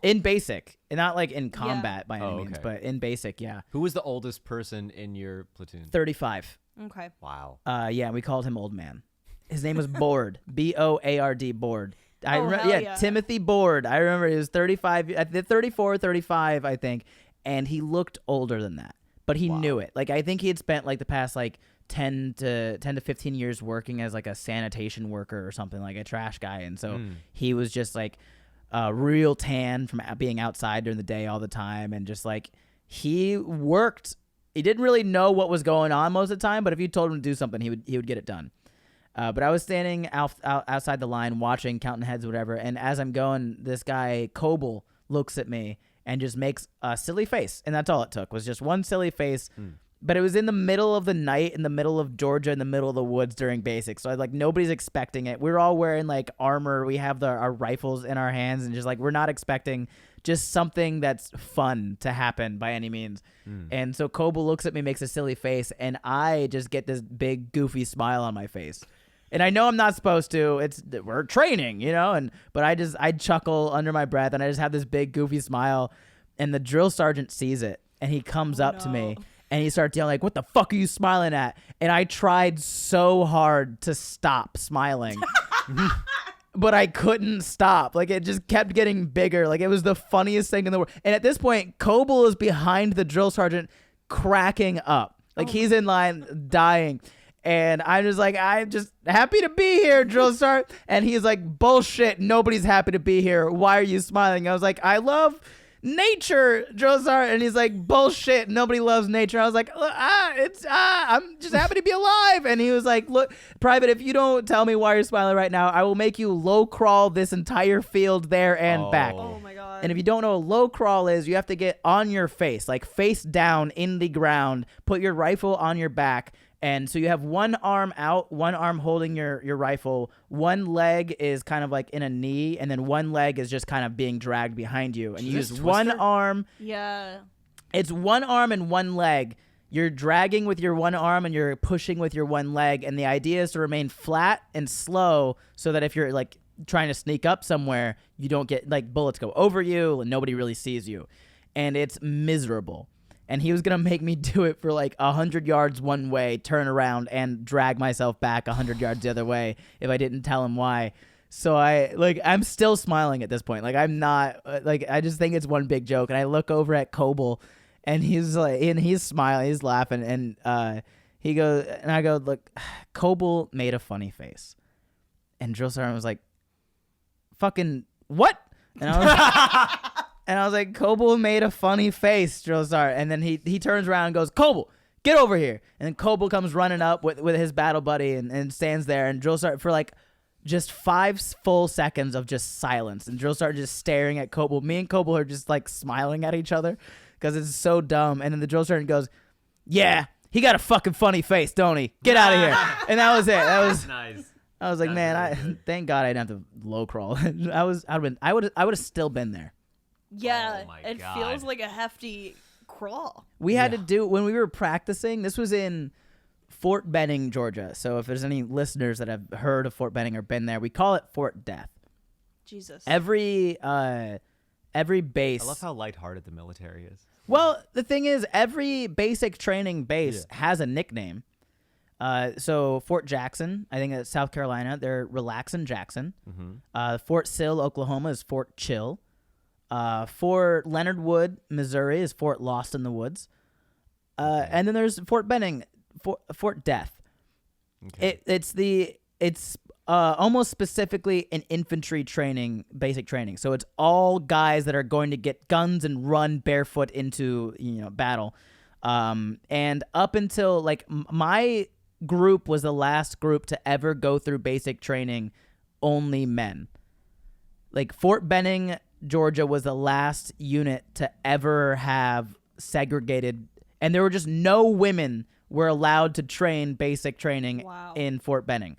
In basic, and not like in combat by any means, okay. but in basic, yeah. Who was the oldest person in your platoon? 35. Okay. Wow. Yeah, we called him Old Man. His name was Board. Board. Board. I remember, yeah, Timothy Board. I remember he was 35, 34, 35, I think, and he looked older than that, but he knew it. Like I think he had spent like the past like 10 to 15 years working as like a sanitation worker or something, like a trash guy, and so he was just like real tan from being outside during the day all the time, and just like he worked. He didn't really know what was going on most of the time, but if you told him to do something, he would get it done. But I was standing outside the line watching, counting heads, whatever, and as I'm going, this guy, Coble, looks at me and just makes a silly face, and that's all it took, was just one silly face, but it was in the middle of the night, in the middle of Georgia, in the middle of the woods during basics. So like nobody's expecting it. We're all wearing like armor. We have our rifles in our hands, and just like we're not expecting just something that's fun to happen by any means. And so Kobo looks at me, makes a silly face, and I just get this big goofy smile on my face. And I know I'm not supposed to. We're training, you know. But I chuckle under my breath, and I just have this big goofy smile. And the drill sergeant sees it, and he comes up to me, and he starts yelling like, "What the fuck are you smiling at?" And I tried so hard to stop smiling. But I couldn't stop. Like, it just kept getting bigger. Like, it was the funniest thing in the world. And at this point, Koble is behind the drill sergeant cracking up. Like, he's in line dying. And I'm just like, I'm just happy to be here, drill sergeant. And he's like, bullshit, nobody's happy to be here. Why are you smiling? I was like, I love nature, drill sergeant. And he's like, bullshit, nobody loves nature. I was like, I'm just happy to be alive. And he was like, look, Private, if you don't tell me why you're smiling right now, I will make you low crawl this entire field there and back. Oh my God. And if you don't know what low crawl is, you have to get on your face, like face down in the ground, put your rifle on your back. And so you have one arm out, one arm holding your rifle. One leg is kind of like in a knee, and then one leg is just kind of being dragged behind you. And you use one arm. Yeah. It's one arm and one leg. You're dragging with your one arm and you're pushing with your one leg. And the idea is to remain flat and slow so that if you're like trying to sneak up somewhere, you don't get like bullets go over you and nobody really sees you. And it's miserable. And he was going to make me do it for like 100 yards one way, turn around, and drag myself back 100 yards the other way if I didn't tell him why. So I'm still smiling at this point. Like, I'm not, like, I just think it's one big joke. And I look over at Koble, and he's like, and he's smiling, he's laughing. And he goes, and I go, look, Koble made a funny face. And Drill Sergeant was like, fucking what? And I was And I was like, Koble made a funny face, Drill Sergeant. And then he turns around and goes, Koble, get over here. And then Koble comes running up with his battle buddy and stands there. And Drill Sergeant, for like just 5 full seconds of just silence. And Drill Sergeant just staring at Koble. Me and Koble are just like smiling at each other because it's so dumb. And then the Drill Sergeant goes, yeah, he got a fucking funny face, don't he? Get out of here. And that was it. That was nice. I was like, That's man, thank God I didn't have to low crawl. I would have still been there. Yeah, Oh my it God. feels like a hefty crawl. We had to do, when we were practicing, this was in Fort Benning, Georgia. So if there's any listeners that have heard of Fort Benning or been there, we call it Fort Death. Jesus. Every base. I love how lighthearted the military is. Well, the thing is, every basic training base has a nickname. So Fort Jackson, I think it's South Carolina, they're Relaxin' Jackson. Mm-hmm. Fort Sill, Oklahoma is Fort Chill. Fort Leonard Wood, Missouri is Fort Lost in the Woods. And then there's Fort Benning, Fort Death. Okay. It's almost specifically an infantry training, basic training. So it's all guys that are going to get guns and run barefoot into battle. And up until like my group was the last group to ever go through basic training, only men. Like Fort Benning, Georgia was the last unit to ever have segregated, and there were just no women were allowed to train basic training in Fort Benning.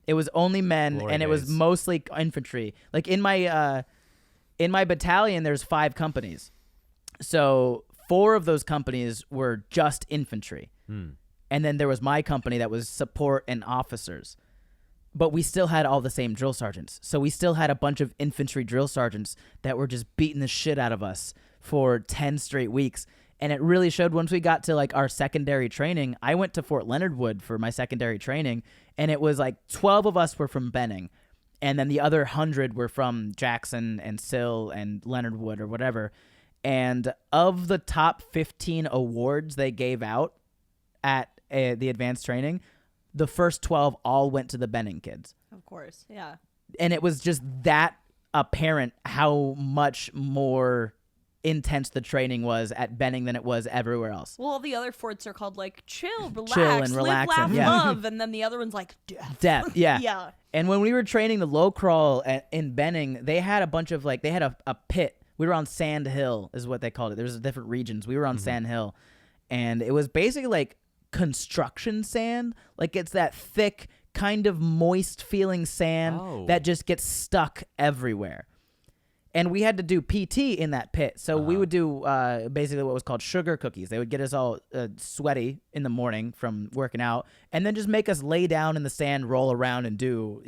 It was only men, Glory and it was days. mostly infantry. Like in my battalion, there's 5 companies. So 4 of those companies were just infantry. And then there was my company that was support and officers. But we still had all the same drill sergeants. So we still had a bunch of infantry drill sergeants that were just beating the shit out of us for 10 straight weeks. And it really showed once we got to like our secondary training. I went to Fort Leonard Wood for my secondary training, and it was like 12 of us were from Benning. And then the other 100 were from Jackson and Sill and Leonard Wood or whatever. And of the top 15 awards they gave out at the advanced training, the first 12 all went to the Benning kids. Of course, yeah. And it was just that apparent how much more intense the training was at Benning than it was everywhere else. Well, all the other forts are called like chill, relax, and relax, live, laugh, and- yeah. love, and then the other one's like death. Yeah. Yeah. And when we were training the low crawl in Benning, they had a bunch of like, they had a pit. We were on Sand Hill is what they called it. There's different regions. We were on Sand Hill. and it was basically like construction sand. Like it's that thick, kind of moist feeling sand that just gets stuck everywhere. And we had to do PT in that pit. So we would do basically what was called sugar cookies. They would get us all sweaty in the morning from working out, and then just make us lay down in the sand, roll around, and do,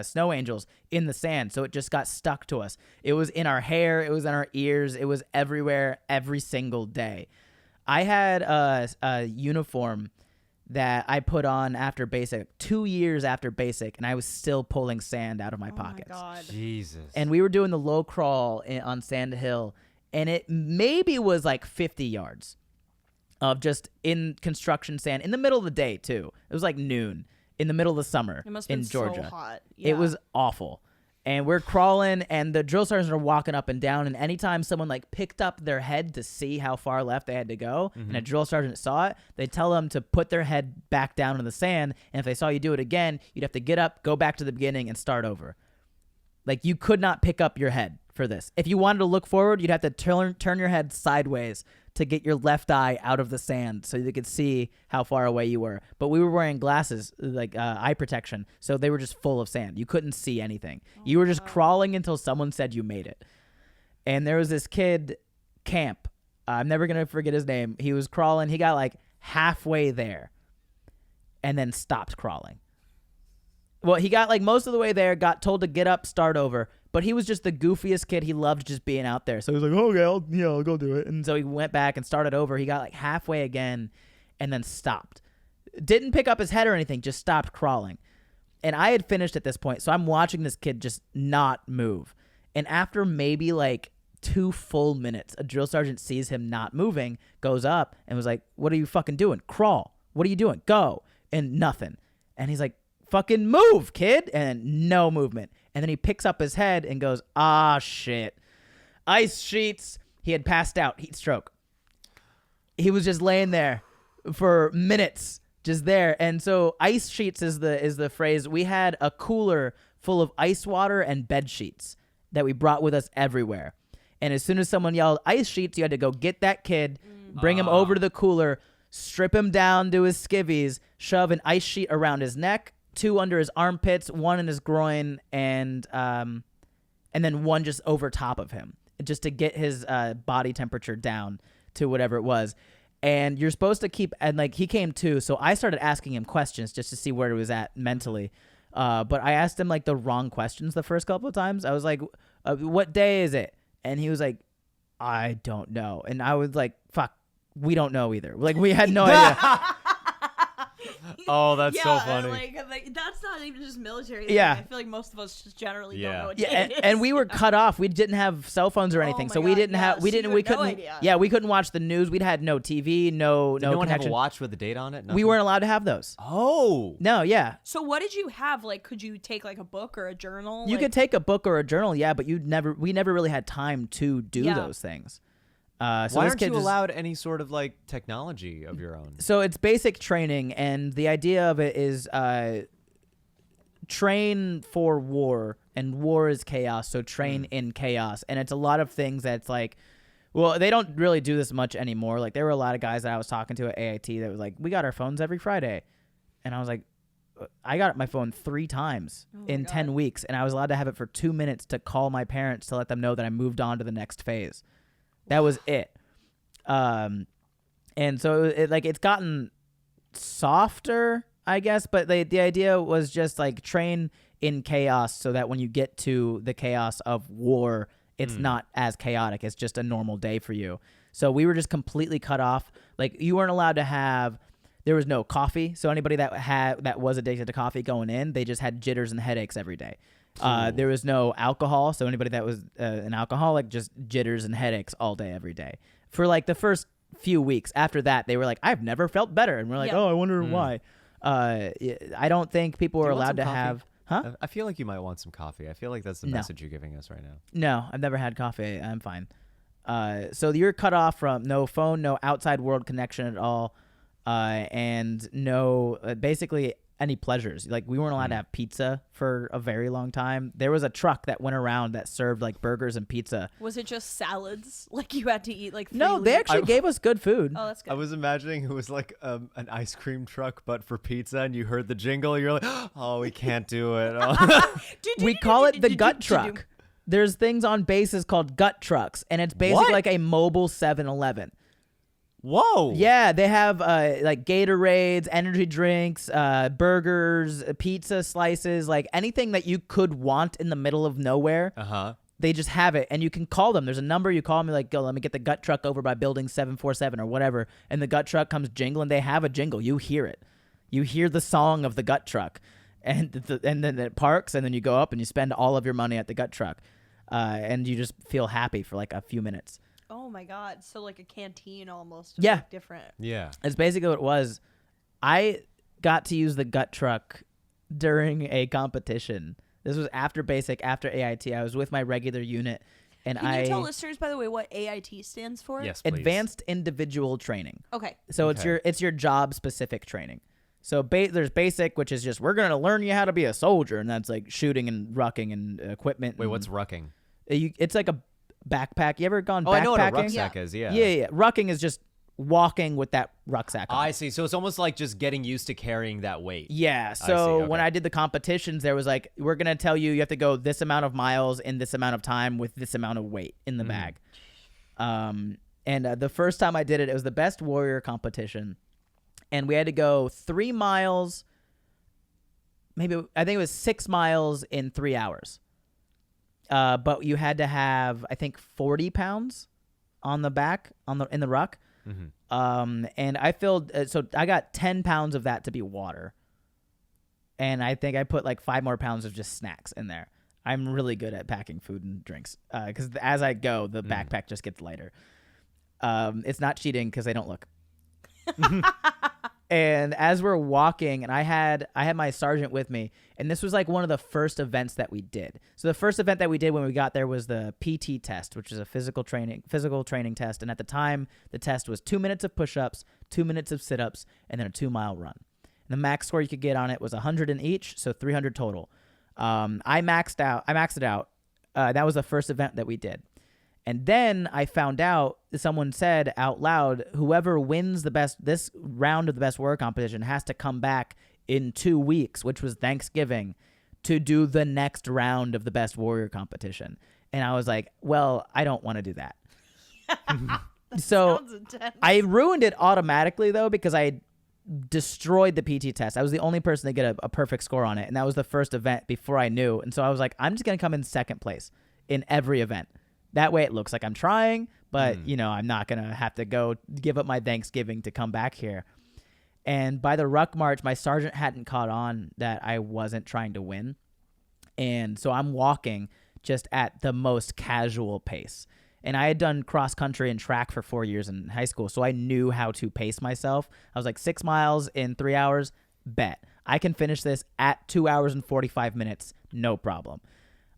snow angels in the sand. So it just got stuck to us. It was in our hair. It was in our ears. It was everywhere every single day. I had a uniform that I put on after basic, 2 years after basic, and I was still pulling sand out of my pockets. Oh my God. Jesus. And we were doing the low crawl on Sand Hill, and it maybe was like 50 yards of just in construction sand in the middle of the day too. It was like noon in the middle of the summer It must have in been Georgia. so hot. Yeah. It was awful. And we're crawling, and the drill sergeants are walking up and down, and anytime someone like picked up their head to see how far left they had to go, and a drill sergeant saw it, they'd tell them to put their head back down in the sand, and if they saw you do it again, you'd have to get up, go back to the beginning, and start over. Like, you could not pick up your head for this. If you wanted to look forward, you'd have to turn your head sideways to get your left eye out of the sand so you could see how far away you were. But we were wearing glasses, like eye protection, so they were just full of sand. You couldn't see anything. You were just crawling until someone said you made it. And there was this kid, Camp. I'm never going to forget his name. He was crawling. He got like halfway there and then stopped crawling. Well, he got like most of the way there, got told to get up, start over. But he was just the goofiest kid. He loved just being out there. So he was like, okay, I'll go do it. And so he went back and started over. He got like halfway again and then stopped. Didn't pick up his head or anything, just stopped crawling. And I had finished at this point. So I'm watching this kid just not move. And after maybe like 2 full minutes, a drill sergeant sees him not moving, goes up and was like, what are you fucking doing? Crawl. What are you doing? Go. And nothing. And he's like, fucking move, kid. And no movement. And then he picks up his head and goes, ah, shit. Ice sheets. He had passed out. Heat stroke. He was just laying there for minutes, just there. And so ice sheets is the phrase. We had a cooler full of ice water and bed sheets that we brought with us everywhere. And as soon as someone yelled ice sheets, you had to go get that kid, bring him over to the cooler, strip him down to his skivvies, shove an ice sheet around his neck, 2 under his armpits, 1 in his groin, and then 1 just over top of him, just to get his body temperature down to whatever it was. And you're supposed to keep, and like he came to, so I started asking him questions just to see where he was at mentally. But I asked him like the wrong questions the first couple of times. I was like, what day is it? And he was like, I don't know. And I was like, fuck, we don't know either. Like, we had no idea. Oh, that's so funny. Like, that's not even just military. Yeah. I feel like most of us just generally don't know what day it is. And we were cut off. We didn't have cell phones or anything, my so we God, didn't yeah. have. We So you didn't. had We no couldn't. idea. Yeah, we couldn't watch the news. We'd had no TV, no Did no one have a connection. watch with the date on it? We Nothing? weren't allowed to have those. Oh. No, yeah. So what did you have? Like, could you take like a book or a journal? You could take a book or a journal, yeah, but we never really had time to do Yeah. those things. So Why this aren't kid you just- allowed any sort of like technology of your own? So it's basic training, and the idea of it is train for war, and war is chaos, so train in chaos. And it's a lot of things that's like, well, they don't really do this much anymore. Like, there were a lot of guys that I was talking to at AIT that was like, we got our phones every Friday. And I was like, I got my phone 3 times in 10 weeks, and I was allowed to have it for 2 minutes to call my parents to let them know that I moved on to the next phase. That was it. And so it's gotten softer, I guess, but the idea was just like train in chaos so that when you get to the chaos of war, it's not as chaotic. It's just a normal day for you. So we were just completely cut off. Like, you weren't allowed to have, there was no coffee. So anybody that was addicted to coffee going in, they just had jitters and headaches every day. There was no alcohol, so anybody that was an alcoholic, just jitters and headaches all day, every day. For like the first few weeks. After that, they were like, I've never felt better. And we're like, oh, I wonder why. I don't think people were allowed to have... Huh? I feel like you might want some coffee. I feel like that's the message you're giving us right now. No, I've never had coffee. I'm fine. So you're cut off from no phone, no outside world connection at all, and no... basically... any pleasures. Like we weren't allowed to have pizza for a very long time. There was a truck that went around that served like burgers and pizza. Was it just salads? Like you had to eat like No, they actually gave us good food. Oh, that's good. I was imagining it was like an ice cream truck, but for pizza, and you heard the jingle. You're like, oh, we can't do it. Oh. We call it the gut truck. There's things on bases called gut trucks, and it's basically like a mobile 7-Eleven. Whoa. Yeah, they have like Gatorades, energy drinks, burgers, pizza slices, like anything that you could want in the middle of nowhere. Uh-huh. They just have it, and you can call them. There's a number you call me, like, go, let me get the gut truck over by building 747 or whatever, and the gut truck comes jingling. They have a jingle. You hear it. You hear the song of the gut truck, and then it parks, and then you go up and you spend all of your money at the gut truck, and you just feel happy for like a few minutes. Oh my God. So like a canteen almost. Yeah. Like different. Yeah. It's basically what it was. I got to use the gut truck during a competition. This was after basic, after AIT. I was with my regular unit, and Can you tell listeners, by the way, what AIT stands for? Yes, please. Advanced Individual Training. Okay. So Okay. it's your job specific training. So there's basic, which is just we're gonna learn you how to be a soldier, and that's like shooting and rucking and equipment. Wait, and what's rucking? it's like a backpack. You ever gone backpacking? Oh, I know what a rucksack is. Yeah. Yeah. Rucking is just walking with that rucksack on. I see. So it's almost like just getting used to carrying that weight. Yeah. see, So okay. when I did the competitions, there was like, we're going to tell you have to go this amount of miles in this amount of time with this amount of weight in the bag. And the first time I did it, it was the best warrior competition. And we had to go 3 miles, maybe, I think it was 6 miles in 3 hours. But you had to have, I think, 40 pounds on the back, in the ruck. Mm-hmm. And I filled, so I got 10 pounds of that to be water. And I think I put like 5 more pounds of just snacks in there. I'm really good at packing food and drinks. Because as I go, the backpack just gets lighter. It's not cheating because they don't look. And as we're walking, and I had my sergeant with me, and this was like one of the first events that we did. So the first event that we did when we got there was the PT test, which is a physical training test. And at the time, the test was 2 minutes of push-ups, 2 minutes of sit-ups, and then a 2-mile run. And the max score you could get on it was 100 in each, so 300 total. I maxed it out. That was the first event that we did. And then I found out, someone said out loud, whoever wins this round of the best warrior competition has to come back in 2 weeks, which was Thanksgiving, to do the next round of the best warrior competition. And I was like, well, I don't want to do that. So Sounds intense. I ruined it automatically, though, because I destroyed the PT test. I was the only person to get a perfect score on it. And that was the first event before I knew. And so I was like, I'm just going to come in second place in every event. That way it looks like I'm trying, but, I'm not going to have to go give up my Thanksgiving to come back here. And by the ruck march, my sergeant hadn't caught on that I wasn't trying to win. And so I'm walking just at the most casual pace. And I had done cross country and track for 4 years in high school, so I knew how to pace myself. I was like 6 miles in 3 hours, bet. I can finish this at 2 hours and 45 minutes, no problem.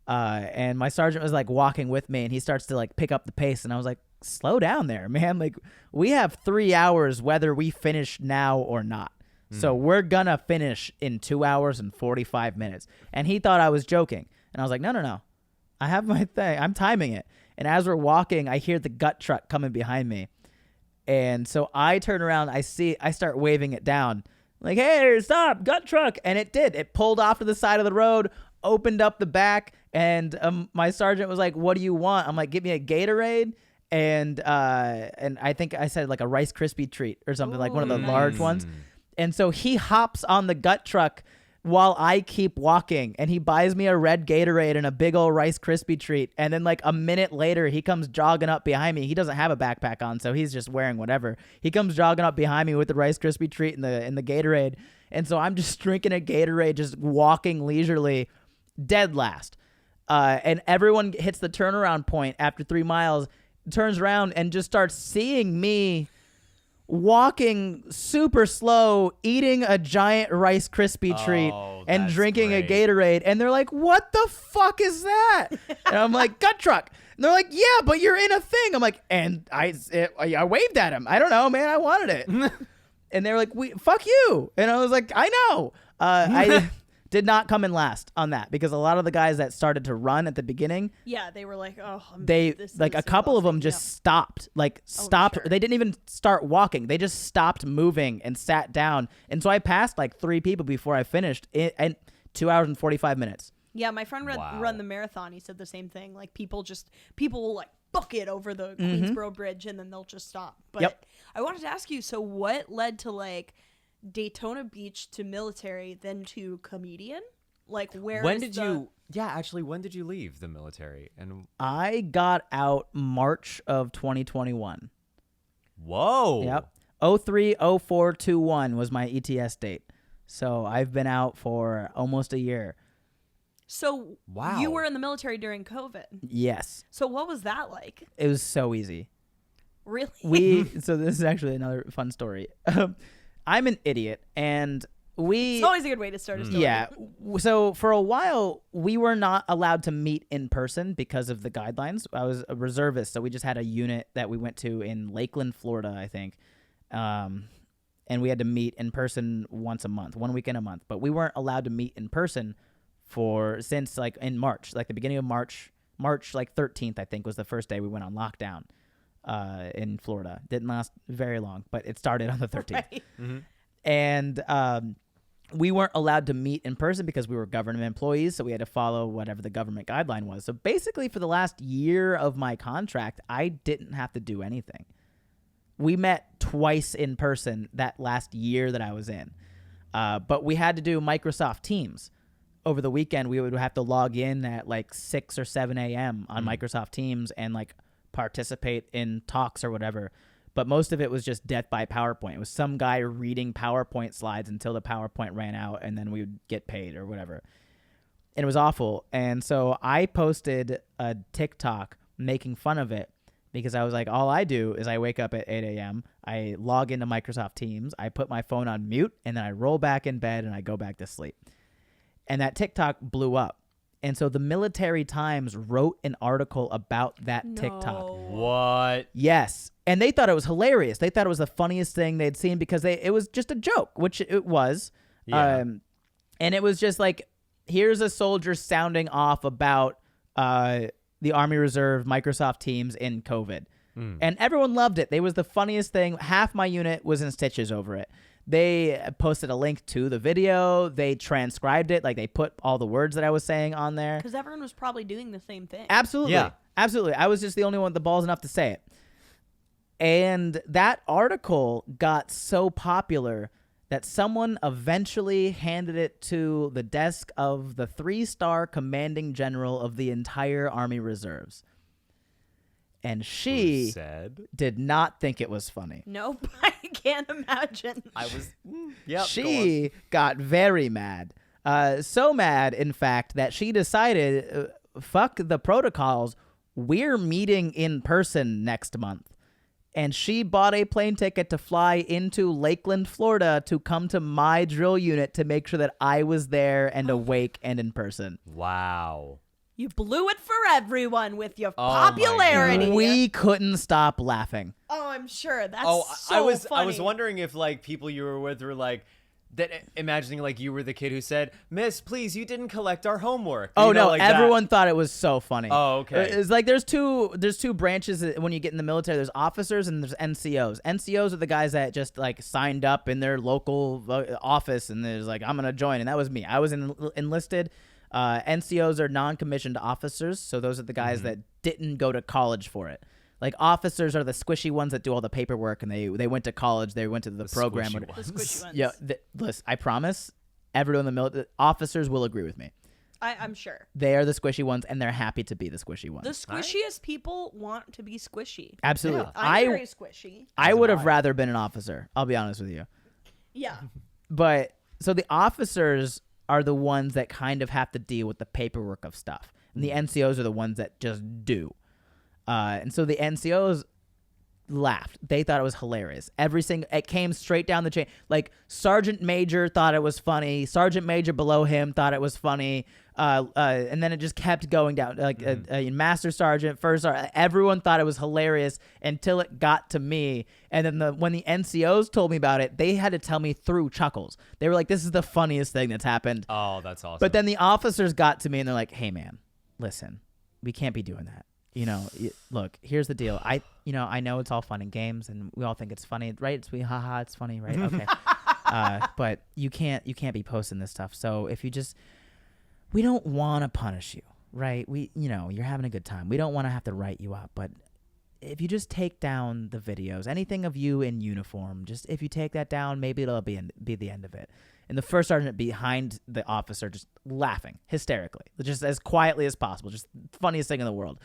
And my sergeant was like walking with me, and he starts to like pick up the pace, and I was like, slow down there, man. Like, we have 3 hours whether we finish now or not. So we're gonna finish in 2 hours and 45 minutes. And he thought I was joking. And I was like, no. I have my thing. I'm timing it. And as we're walking, I hear the gut truck coming behind me. And so I turn around, I start waving it down. Like, hey, stop, gut truck. And it did. It pulled off to the side of the road, opened up the back, and my sergeant was like, what do you want? I'm like, give me a Gatorade and I think I said like a Rice Krispie treat or something, like one of the large ones. And so he hops on the gut truck while I keep walking, and he buys me a red Gatorade and a big old Rice Krispie treat. And then like a minute later, he comes jogging up behind me. He doesn't have a backpack on, so he's just wearing whatever. He comes jogging up behind me with the Rice Krispie treat and the Gatorade. And so I'm just drinking a Gatorade, just walking leisurely, dead last. And everyone hits the turnaround point after 3 miles, turns around and just starts seeing me walking super slow, eating a giant Rice Krispie treat and drinking a Gatorade. And they're like, what the fuck is that? And I'm like, gut truck. And they're like, yeah, but you're in a thing. I'm like, and I waved at him. I don't know, man. I wanted it. And they were like, fuck you. And I was like, I know. I did not come in last on that because a lot of the guys that started to run at the beginning, Yeah, they were like, oh, this a couple of them just stopped. Stopped. sure. They didn't even start walking. They just stopped moving and sat down. And so I passed like 3 people before I finished in 2 hours and 45 minutes. Yeah, my friend Wow. run the marathon. He said the same thing. Like people will like book it over the Queensboro Bridge and then they'll just stop. But Yep. I wanted to ask you, so what led to like Daytona Beach to military, then to comedian? Like where? When did you leave the military? And I got out March of 2021. whoa. Yep. 03/04/21 was my ETS date. So I've been out for almost a year. So Wow. you were in the military during COVID. Yes. So what was that like? It was so easy. Really? So this is actually another fun story. I'm an idiot, and It's always a good way to start a story. yeah. So for a while, we were not allowed to meet in person because of the guidelines. I was a reservist, so we just had a unit that we went to in Lakeland, Florida, I think, and we had to meet in person once a month, 1 weekend a month. But we weren't allowed to meet in person since like in March, like the beginning of March like 13th, I think was the first day we went on lockdown. In Florida. Didn't last very long, but it started on the 13th. Right. And we weren't allowed to meet in person because we were government employees, so we had to follow whatever the government guideline was. So basically for the last year of my contract, I didn't have to do anything. We met twice in person that last year that I was in. But we had to do Microsoft Teams. Over the weekend, we would have to log in at like 6 or 7 a.m. on Microsoft Teams and like participate in talks or whatever, but most of it was just death by PowerPoint. It was some guy reading PowerPoint slides until the PowerPoint ran out and then we would get paid or whatever. And it was awful. And so I posted a TikTok making fun of it because I was like, all I do is I wake up at 8 a.m., I log into Microsoft Teams, I put my phone on mute, and then I roll back in bed and I go back to sleep. And that TikTok blew up. And so the Military Times wrote an article about that TikTok. What? Yes. And they thought it was hilarious. They thought it was the funniest thing they'd seen because it was just a joke, which it was. Yeah. And it was just like, here's a soldier sounding off about the Army Reserve Microsoft Teams in COVID. And everyone loved it. It was the funniest thing. Half my unit was in stitches over it. They posted a link to the video. They transcribed it. Like, they put all the words that I was saying on there. Because everyone was probably doing the same thing. Absolutely. Yeah. Absolutely. I was just the only one with the balls enough to say it. And that article got so popular that someone eventually handed it to the desk of the 3-star commanding general of the entire Army Reserves. And she did not think it was funny. Nope. I can't imagine. I was. Yep. She got very mad. So mad, in fact, that she decided, fuck the protocols. We're meeting in person next month. And she bought a plane ticket to fly into Lakeland, Florida to come to my drill unit to make sure that I was there and awake and in person. Wow. You blew it for everyone with your popularity. We couldn't stop laughing. Oh, I'm sure. That's I was funny. wondering if like people you were with were like that, imagining like you were the kid who said, "Miss, please, you didn't collect our homework." Oh no, like everyone thought it was so funny. Oh, okay. It's like there's two branches when you get in the military. There's officers and there's NCOs. NCOs are the guys that just like signed up in their local office and there's like, I'm gonna join, and that was me. I was enlisted. NCOs are non-commissioned officers, so those are the guys that didn't go to college for it. Like, officers are the squishy ones that do all the paperwork, and they went to college, they went to the program. Squishy The squishy ones. Yeah, listen, I promise, everyone in the military, officers will agree with me. I'm sure. They are the squishy ones, and they're happy to be the squishy ones. The squishiest people want to be squishy. Absolutely. Yeah. I'm very squishy. I would have rather been an officer, I'll be honest with you. Yeah. But, so the officers are the ones that kind of have to deal with the paperwork of stuff. And the NCOs are the ones that just do. And so the NCOs laughed. They thought it was hilarious. It came straight down the chain. Like, Sergeant Major thought it was funny. Sergeant Major below him thought it was funny. And then it just kept going down, like a master sergeant, first sergeant. Everyone thought it was hilarious until it got to me. And then when the NCOs told me about it, they had to tell me through chuckles. They were like, "This is the funniest thing that's happened." Oh, that's awesome. But then the officers got to me and they're like, "Hey, man, listen, we can't be doing that. You know, look, here's the deal. I know it's all fun and games, and we all think it's funny, right? It's haha, it's funny, right? Okay, but you can't be posting this stuff. So if you just, we don't want to punish you, right? You're having a good time. We don't want to have to write you up, but if you just take down the videos, anything of you in uniform, just if you take that down, maybe it'll be the end of it." And the first sergeant behind the officer just laughing hysterically, just as quietly as possible, just funniest thing in the world,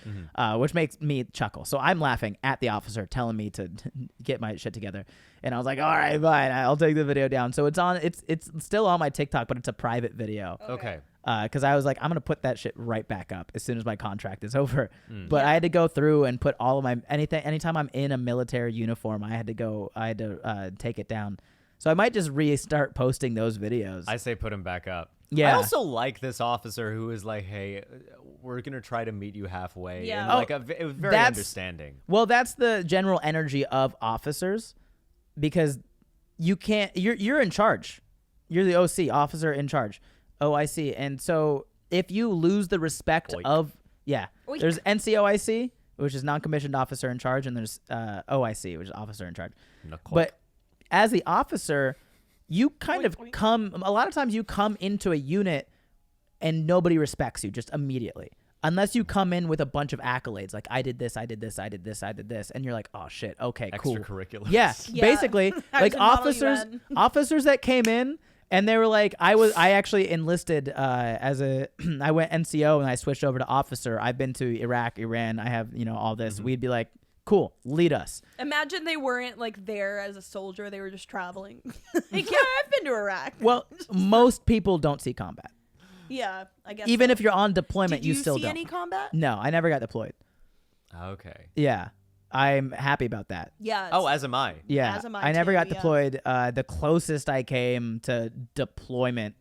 which makes me chuckle. So I'm laughing at the officer telling me to get my shit together. And I was like, all right, fine, I'll take the video down. So it's still on my TikTok, but it's a private video. Okay. Because I was like, I'm going to put that shit right back up as soon as my contract is over. But I had to go through and put all of my, anytime I'm in a military uniform, I had to take it down. So I might just restart posting those videos. I say put him back up. Yeah. I also like this officer who is like, "Hey, we're going to try to meet you halfway." Yeah. And it was very understanding. Well, that's the general energy of officers, because you can't, you're in charge. You're the OC, officer in charge. OIC. And so if you lose the respect Oik. There's NCOIC, which is non-commissioned officer in charge, and there's OIC, which is officer in charge. But as the officer, you kind of a lot of times you come into a unit and nobody respects you just immediately. Unless you come in with a bunch of accolades, like I did this, I did this, I did this, I did this, and you're like, oh shit, okay, cool. Extracurriculars. Yeah, basically, like officers that came in and they were like, I actually enlisted I went NCO and I switched over to officer. I've been to Iraq, Iran. I have all this. We'd be like, cool, lead us. Imagine they weren't like there as a soldier; they were just traveling. Like, yeah, I've been to Iraq. Well, most people don't see combat. Yeah, I guess. Even if you're on deployment, you still don't. Did you see any combat? No, I never got deployed. Okay. Yeah, I'm happy about that. Yeah. Oh, as am I. Yeah, as am I never got yeah. deployed. The closest I came to deployment,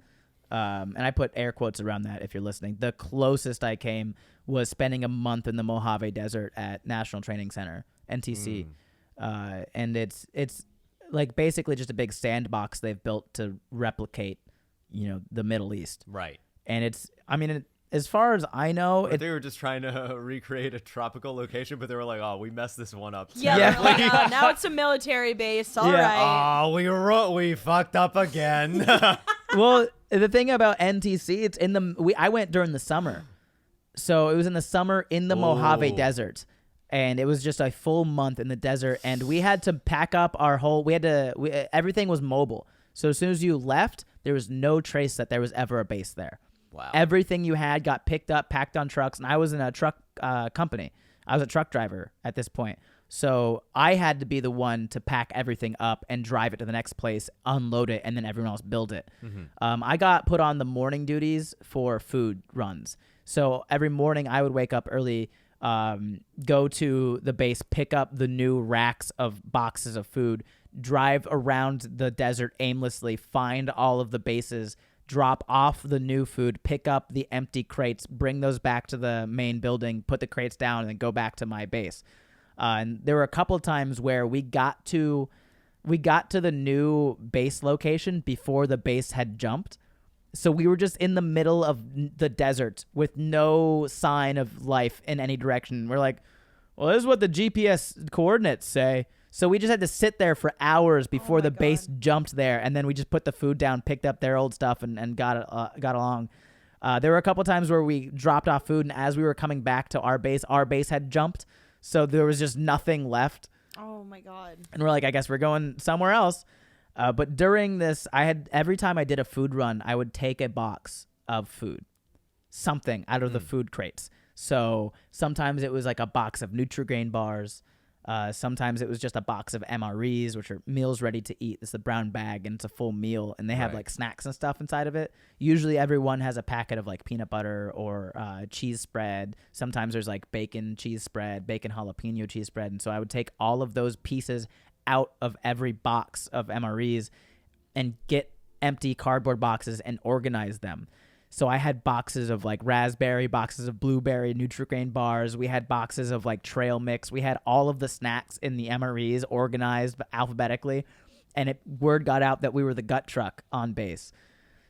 and I put air quotes around that if you're listening, the closest I came was spending a month in the Mojave Desert at National Training Center, NTC. And it's like basically just a big sandbox they've built to replicate, the Middle East. Right. And as far as I know, they were just trying to recreate a tropical location, but they were like, "Oh, we messed this one up." Yeah. Like, now it's a military base. All right. Oh, we fucked up again. Well, the thing about NTC, it's I went during the summer. So it was in the summer in the Mojave Desert, and it was just a full month in the desert, and we had to pack up everything was mobile. So as soon as you left, there was no trace that there was ever a base there. Wow. Everything you had got picked up, packed on trucks, and I was in a truck company. I was a truck driver at this point. So I had to be the one to pack everything up and drive it to the next place, unload it, and then everyone else build it. I got put on the morning duties for food runs. So every morning I would wake up early, go to the base, pick up the new racks of boxes of food, drive around the desert aimlessly, find all of the bases, drop off the new food, pick up the empty crates, bring those back to the main building, put the crates down, and then go back to my base. And there were a couple of times where we got to the new base location before the base had jumped. So we were just in the middle of the desert with no sign of life in any direction. We're like, well, this is what the GPS coordinates say. So we just had to sit there for hours before the base jumped there, and then we just put the food down, picked up their old stuff, and got along. There were a couple times where we dropped off food, and as we were coming back to our base had jumped, so there was just nothing left. Oh my God! And we're like, I guess we're going somewhere else. But during this, every time I did a food run, I would take a box of food, something out of the food crates. So sometimes it was like a box of Nutri-Grain bars. Sometimes it was just a box of MREs, which are meals ready to eat. It's the brown bag, and it's a full meal, and they have like snacks and stuff inside of it. Usually everyone has a packet of like peanut butter or cheese spread. Sometimes there's like bacon cheese spread, bacon jalapeno cheese spread. And so I would take all of those pieces out of every box of MREs and get empty cardboard boxes and organize them. So I had boxes of like raspberry, boxes of blueberry, Nutri-Grain bars. We had boxes of like trail mix. We had all of the snacks in the MREs organized alphabetically. And word got out that we were the gut truck on base.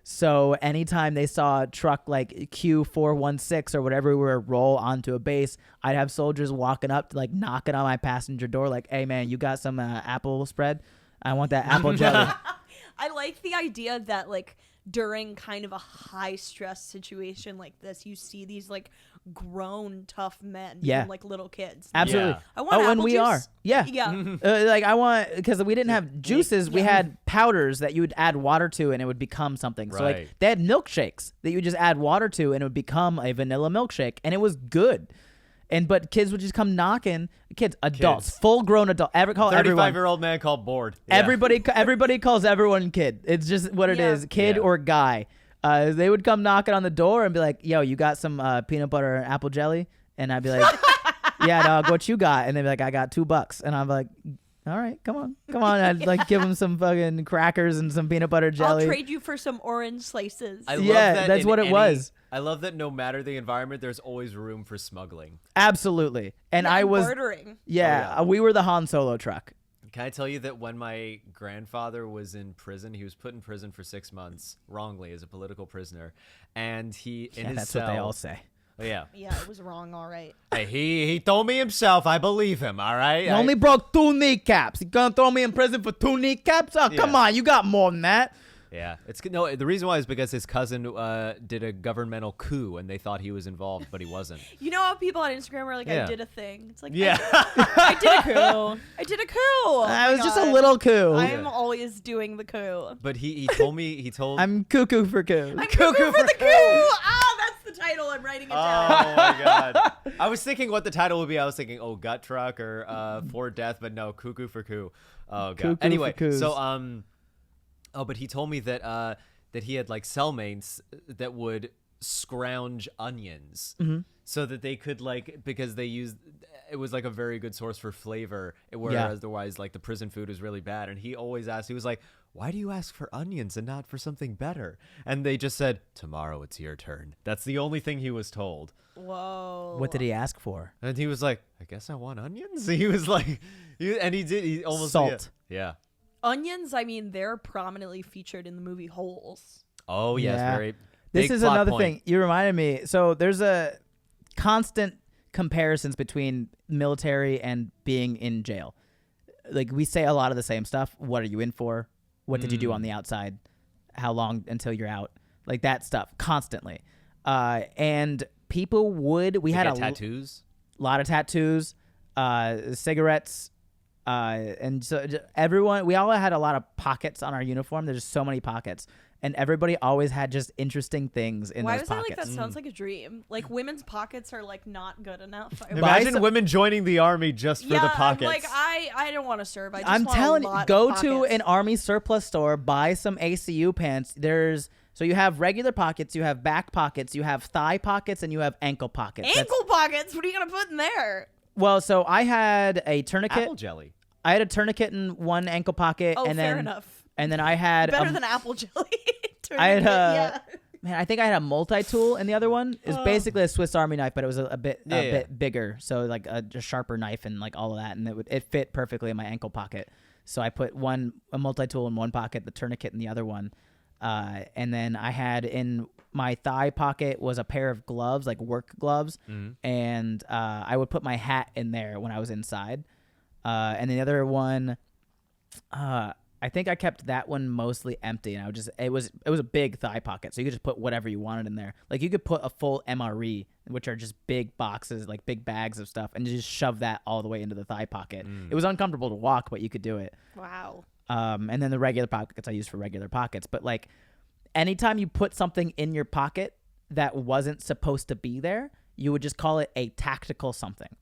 So anytime they saw a truck like Q416 or whatever we were roll onto a base, I'd have soldiers walking up to like knocking on my passenger door like, hey man, you got some apple spread? I want that apple jelly. I like the idea that like during kind of a high stress situation like this, you see these like grown tough men being like little kids. Absolutely. Yeah. I want apple and we juice. are. Yeah. Like I want, because we didn't have juices, we had powders that you would add water to and it would become something. So like they had milkshakes that you would just add water to and it would become a vanilla milkshake and it was good. But kids would just come knocking. Adults, full-grown adult. 35-year-old man called bored. Yeah. Everybody calls everyone kid. It's just what it is, kid or guy. They would come knocking on the door and be like, "Yo, you got some peanut butter and apple jelly?" And I'd be like, "Yeah, dog. What you got?" And they'd be like, "I got $2." And I'm like, "All right, come on." I'd like give them some fucking crackers and some peanut butter jelly. I'll trade you for some orange slices. I love that that's what it was. I love that no matter the environment, there's always room for smuggling. Absolutely. And I was bartering. We were the Han Solo truck. Can I tell you that when my grandfather was in prison, he was put in prison for 6 months wrongly as a political prisoner, and he in his that's cell, what they all say. Yeah, it was wrong. All right. Hey, he told me himself. I believe him. All right. He only broke 2 kneecaps. You gonna throw me in prison for 2 kneecaps? Oh, come on, you got more than that. Yeah, the reason why is because his cousin did a governmental coup and they thought he was involved, but he wasn't. You know how people on Instagram are like, I did a thing. It's like, I did a coup. I did a coup. I was just a little coup. I'm always doing the coup. But he told I'm cuckoo for coup. I'm cuckoo for the coup. Oh, that's the title. I'm writing it down. Oh my god. I was thinking what the title would be. I was thinking, gut truck or for death, but no, cuckoo for coup. Oh god. Cuckoo anyway, for coos. so but he told me that that he had like cellmates that would scrounge onions so that they could because it was like a very good source for flavor, whereas otherwise like the prison food was really bad. And he always asked, he was like, why do you ask for onions and not for something better? And they just said, tomorrow it's your turn. That's the only thing he was told. Whoa. What did he ask for? And he was like, I guess I want onions. He was like, he almost salt. Yeah. Onions, I mean, they're prominently featured in the movie Holes. Oh, yes, very This big is plot another point. thing. You reminded me. So there's a constant comparisons between military and being in jail. Like we say a lot of the same stuff. What are you in for? What did you do on the outside? How long until you're out? Like that stuff constantly. And people we had tattoos. Lot of tattoos, cigarettes. And so we all had a lot of pockets on our uniform. There's just so many pockets. And everybody always had just interesting things in those pockets. Why was I like that sounds like a dream? Like women's pockets are like not good enough. Imagine women joining the army just for the pockets. Like I don't want to serve. I'm telling you, go to an army surplus store, buy some ACU pants. So you have regular pockets, you have back pockets, you have thigh pockets, and you have ankle pockets. Ankle pockets? What are you gonna put in there? Well, so I had a tourniquet. Apple jelly. I had a tourniquet in one ankle pocket. Oh, and fair then, enough. And then I had better than apple jelly. I had man, I think I had a multi-tool in the other one. It's basically a Swiss Army knife, but it was a bit bigger, so like a sharper knife and like all of that, and it fit perfectly in my ankle pocket. So I put a multi-tool in one pocket, the tourniquet in the other one, and then I had in my thigh pocket was a pair of gloves, like work gloves, and I would put my hat in there when I was inside, and the other one, I think I kept that one mostly empty, and it was a big thigh pocket, so you could just put whatever you wanted in there. Like you could put a full MRE, which are just big boxes, like big bags of stuff, and you just shove that all the way into the thigh pocket. It was uncomfortable to walk, but you could do it. Wow. And then the regular pockets I use for regular pockets, but like anytime you put something in your pocket that wasn't supposed to be there, you would just call it a tactical something.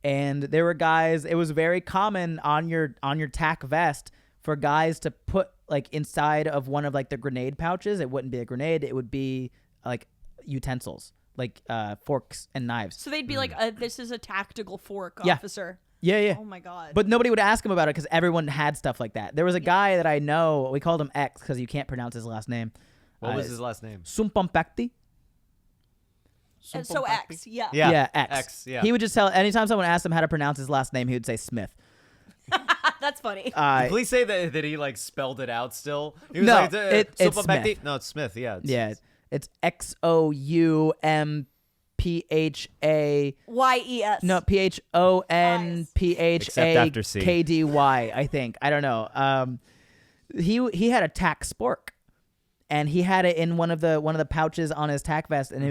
And there were guys, it was very common on your tac vest for guys to put like inside of one of like the grenade pouches. It wouldn't be a grenade. It would be like utensils, like forks and knives. So they'd be like, this is a tactical fork, officer. Yeah. Oh my God. But nobody would ask him about it because everyone had stuff like that. There was a guy that I know, we called him X because you can't pronounce his last name. What was his last name? Sumpampakti. So X, yeah. Yeah, X. X, yeah. He would just tell anytime someone asked him how to pronounce his last name, he would say Smith. That's funny. Please say that he like spelled it out still. He was No, like, it's Smith. No, it's Smith. Yeah. It's XOUMPHA. YES. No, PHONPHAKDY. I think. I don't know. He had a tack spork, and he had it in one of the pouches on his tack vest, and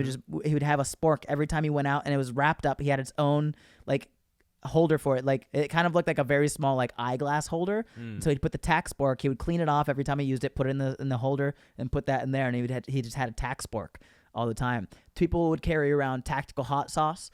he would have a spork every time he went out, and it was wrapped up. He had its own like holder for it, like it kind of looked like a very small like eyeglass holder. So he'd put the tack spork, he would clean it off every time he used it, put it in the holder, and put that in there, and he just had a tack spork all the time. People would carry around tactical hot sauce.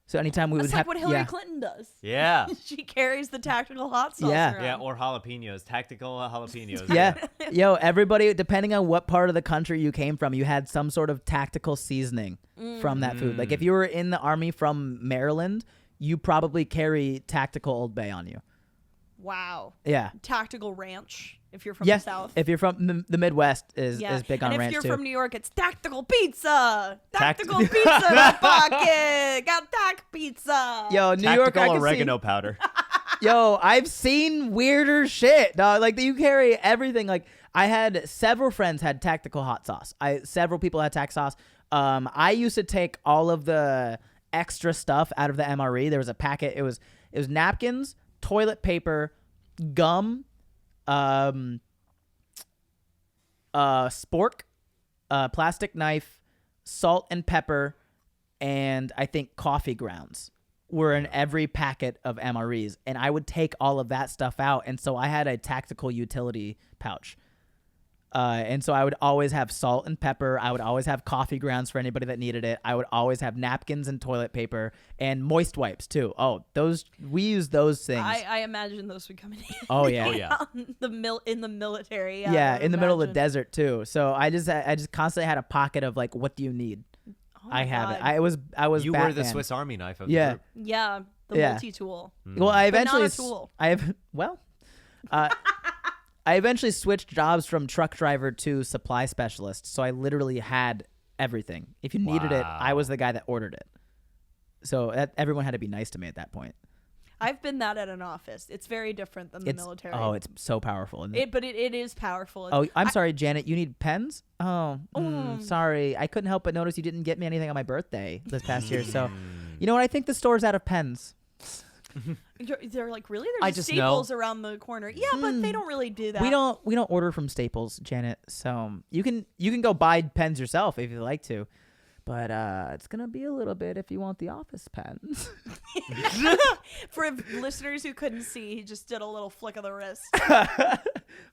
So anytime we That's would like have what Hillary Clinton does. Yeah. She carries the tactical hot sauce Yeah. around. Yeah, or jalapenos, tactical jalapenos. Yeah. Yo, everybody, depending on what part of the country you came from, you had some sort of tactical seasoning from that food. Like if you were in the army from Maryland, you probably carry tactical Old Bay on you. Wow. Yeah. Tactical ranch if you're from the South. If you're from the Midwest is big on and ranch if you're too. from New York, it's tactical pizza. Tactical pizza in my pocket. Got tac pizza. Yo, New York, I Tactical can oregano see, powder. Yo, I've seen weirder shit, dog. Like you carry everything. Like I had several friends had tactical hot sauce. Several people had tac sauce. I used to take all of the extra stuff out of the MRE. There was a packet. It was napkins, toilet paper, gum, spork, plastic knife, salt and pepper, and I think coffee grounds were in every packet of MREs. And I would take all of that stuff out. And so I had a tactical utility pouch. And so I would always have salt and pepper. I would always have coffee grounds for anybody that needed it. I would always have napkins and toilet paper and moist wipes too. Oh, we use those things. I imagine those would come in handy. Oh yeah. Oh yeah. in the military. Yeah, in the middle of the desert. desert too. So I just constantly had a pocket of like, what do you need? Oh I my have it. God. I was You Batman. were the Swiss Army knife of Yeah. the group. Yeah, the Yeah. multi-tool. Well, I But not eventually a tool. I eventually switched jobs from truck driver to supply specialist. So I literally had everything. If you needed it, I was the guy that ordered it. So everyone had to be nice to me at that point. I've been that at an office. It's very different than the military. Oh, it's so powerful. Isn't it? But it is powerful. Oh, I'm sorry, Janet. You need pens? Oh, sorry. I couldn't help but notice you didn't get me anything on my birthday this past year. So, you know what? I think the store's out of pens. They're like, really? I There's just Staples around the corner. Yeah, but they don't really do that. We don't order from Staples, Janet. So you can go buy pens yourself if you like to. But it's going to be a little bit if you want the office pens. For listeners who couldn't see, he just did a little flick of the wrist. I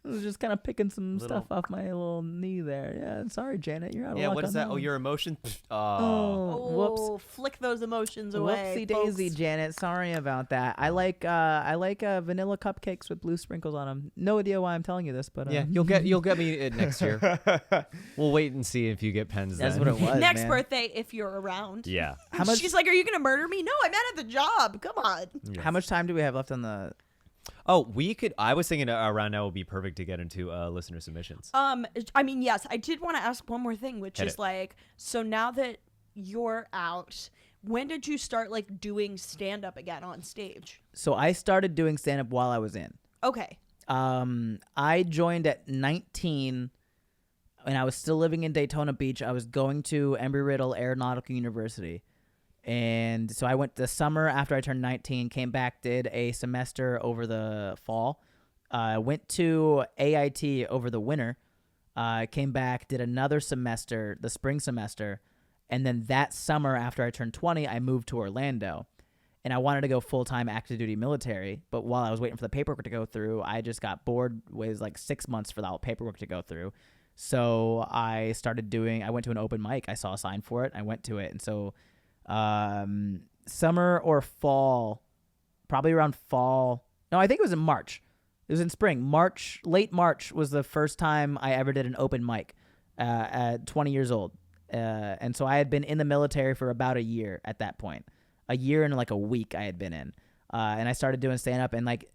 was just kind of picking some stuff off my little knee there. Yeah, sorry, Janet. You're out of luck. Yeah, what is on that? one. Oh, your emotion? Oh, whoops. Oh, flick those emotions away. Whoopsie daisy, folks. Janet. Sorry about that. I like vanilla cupcakes with blue sprinkles on them. No idea why I'm telling you this, but Yeah, you'll get me it next year. We'll wait and see if you get pens. that's then. what it was. Next man. birthday, if you're around. Yeah. How much? She's like, are you going to murder me? No, I'm out of the job. Come on. How much time do we have left on the? Oh, we could. I was thinking around now would be perfect to get into listener submissions. I mean, yes, I did want to ask one more thing, which Hit is it. like, so now that you're out, when did you start like doing stand up again on stage? So I started doing stand up while I was in. Okay. I joined at 19, and I was still living in Daytona Beach. I was going to Embry-Riddle Aeronautical University. And so I went the summer after I turned 19, came back, did a semester over the fall. Went to AIT over the winter. Came back, did another semester, the spring semester. And then that summer after I turned 20, I moved to Orlando. And I wanted to go full-time active duty military. But while I was waiting for the paperwork to go through, I just got bored. It was like 6 months for that paperwork to go through. So I went to an open mic. I saw a sign for it. I went to it. And so summer or fall, probably around fall. No, I think it was in March. It was in spring. Late March was the first time I ever did an open mic at 20 years old. And so I had been in the military for about a year at that point. A year and like a week I had been in. And I started doing stand-up. And like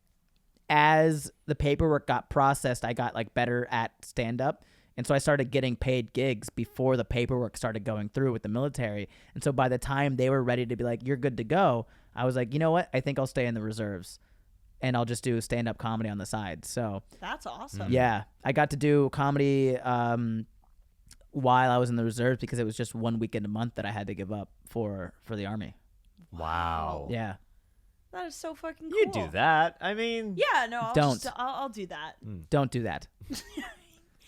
as the paperwork got processed, I got like better at stand-up. And so I started getting paid gigs before the paperwork started going through with the military. And so by the time they were ready to be like, you're good to go, I was like, you know what? I think I'll stay in the reserves and I'll just do stand-up comedy on the side. So That's awesome. yeah, I got to do comedy while I was in the reserves because it was just 1 weekend a month that I had to give up for the Army. Wow. Yeah. That is so fucking cool. You do that. I mean, Yeah, no, I'll do that. Don't do that.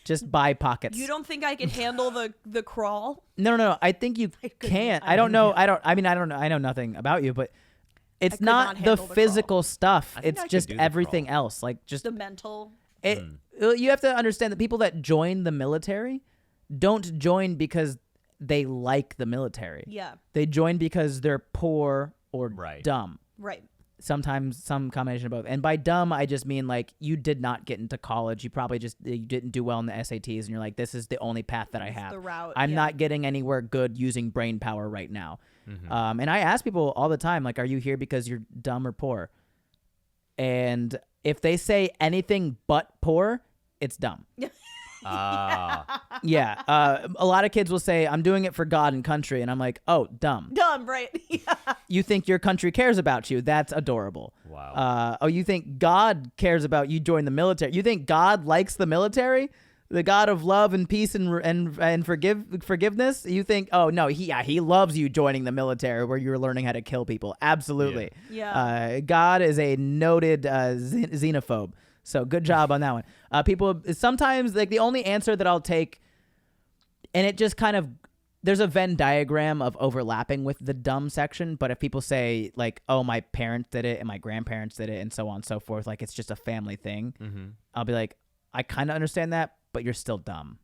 Just buy pockets. You don't think I could handle the crawl? No. I think you can. I don't know. I don't know. I know nothing about you, but it's could not not the handle the physical stuff. I think It's I could just do the everything crawl. else. Like just The mental. you have to understand that people that join the military don't join because they like the military. Yeah. They join because they're poor or Right. dumb. Right. Sometimes some combination of both. And by dumb, I just mean like you did not get into college. You probably you didn't do well in the SATs, and you're like, this is the only path that I have. the route, I'm yeah. not getting anywhere good using brain power right now. And I ask people all the time, like, are you here because you're dumb or poor? And if they say anything but poor, it's dumb. Yeah. A lot of kids will say, I'm doing it for God and country. And I'm like, oh, dumb. Dumb, right? Yeah. You think your country cares about you. That's adorable. Wow. You think God cares about you join the military. You think God likes the military? The God of love and peace and forgiveness? You think, oh, no, he loves you joining the military where you're learning how to kill people. Absolutely. Yeah. God is a noted xenophobe. So good job on that one. People sometimes like the only answer that I'll take, and it just kind of there's a Venn diagram of overlapping with the dumb section. But if people say like, oh, my parents did it and my grandparents did it and so on and so forth, like it's just a family thing, I'll be like, I kind of understand that, but you're still dumb.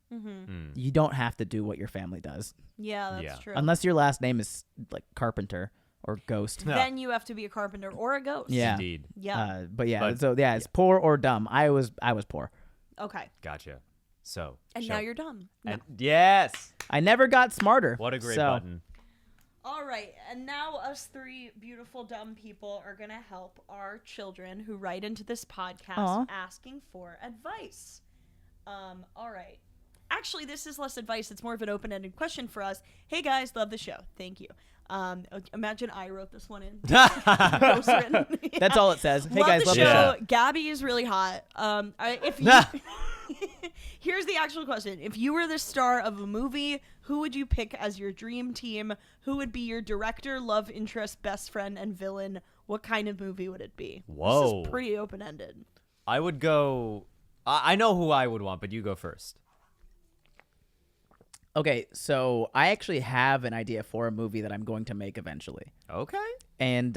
You don't have to do what your family does. Yeah, that's Yeah. true. Unless your last name is like Carpenter or Ghost. Then you have to be a carpenter or a ghost. Yeah. Indeed. Yeah. But yeah, But- so yeah, it's poor or dumb. I was poor. Okay. Gotcha. So. And now you're dumb. No. And yes. I never got smarter. What a great so, button. All right, and now us three beautiful dumb people are going to help our children who write into this podcast Aw. asking for advice. All right. Actually, this is less advice. It's more of an open-ended question for us. Hey, guys, love the show. Thank you. Imagine I wrote this one in. Ghostwritten. That's all it says. Hey love guys, the love show. the show. Yeah. Gabby is really hot. If you here's the actual question: if you were the star of a movie, who would you pick as your dream team? Who would be your director, love interest, best friend, and villain? What kind of movie would it be? Whoa. This is pretty open-ended. I would go. I know who I would want, but you go first. Okay, so I actually have an idea for a movie that I'm going to make eventually. Okay. And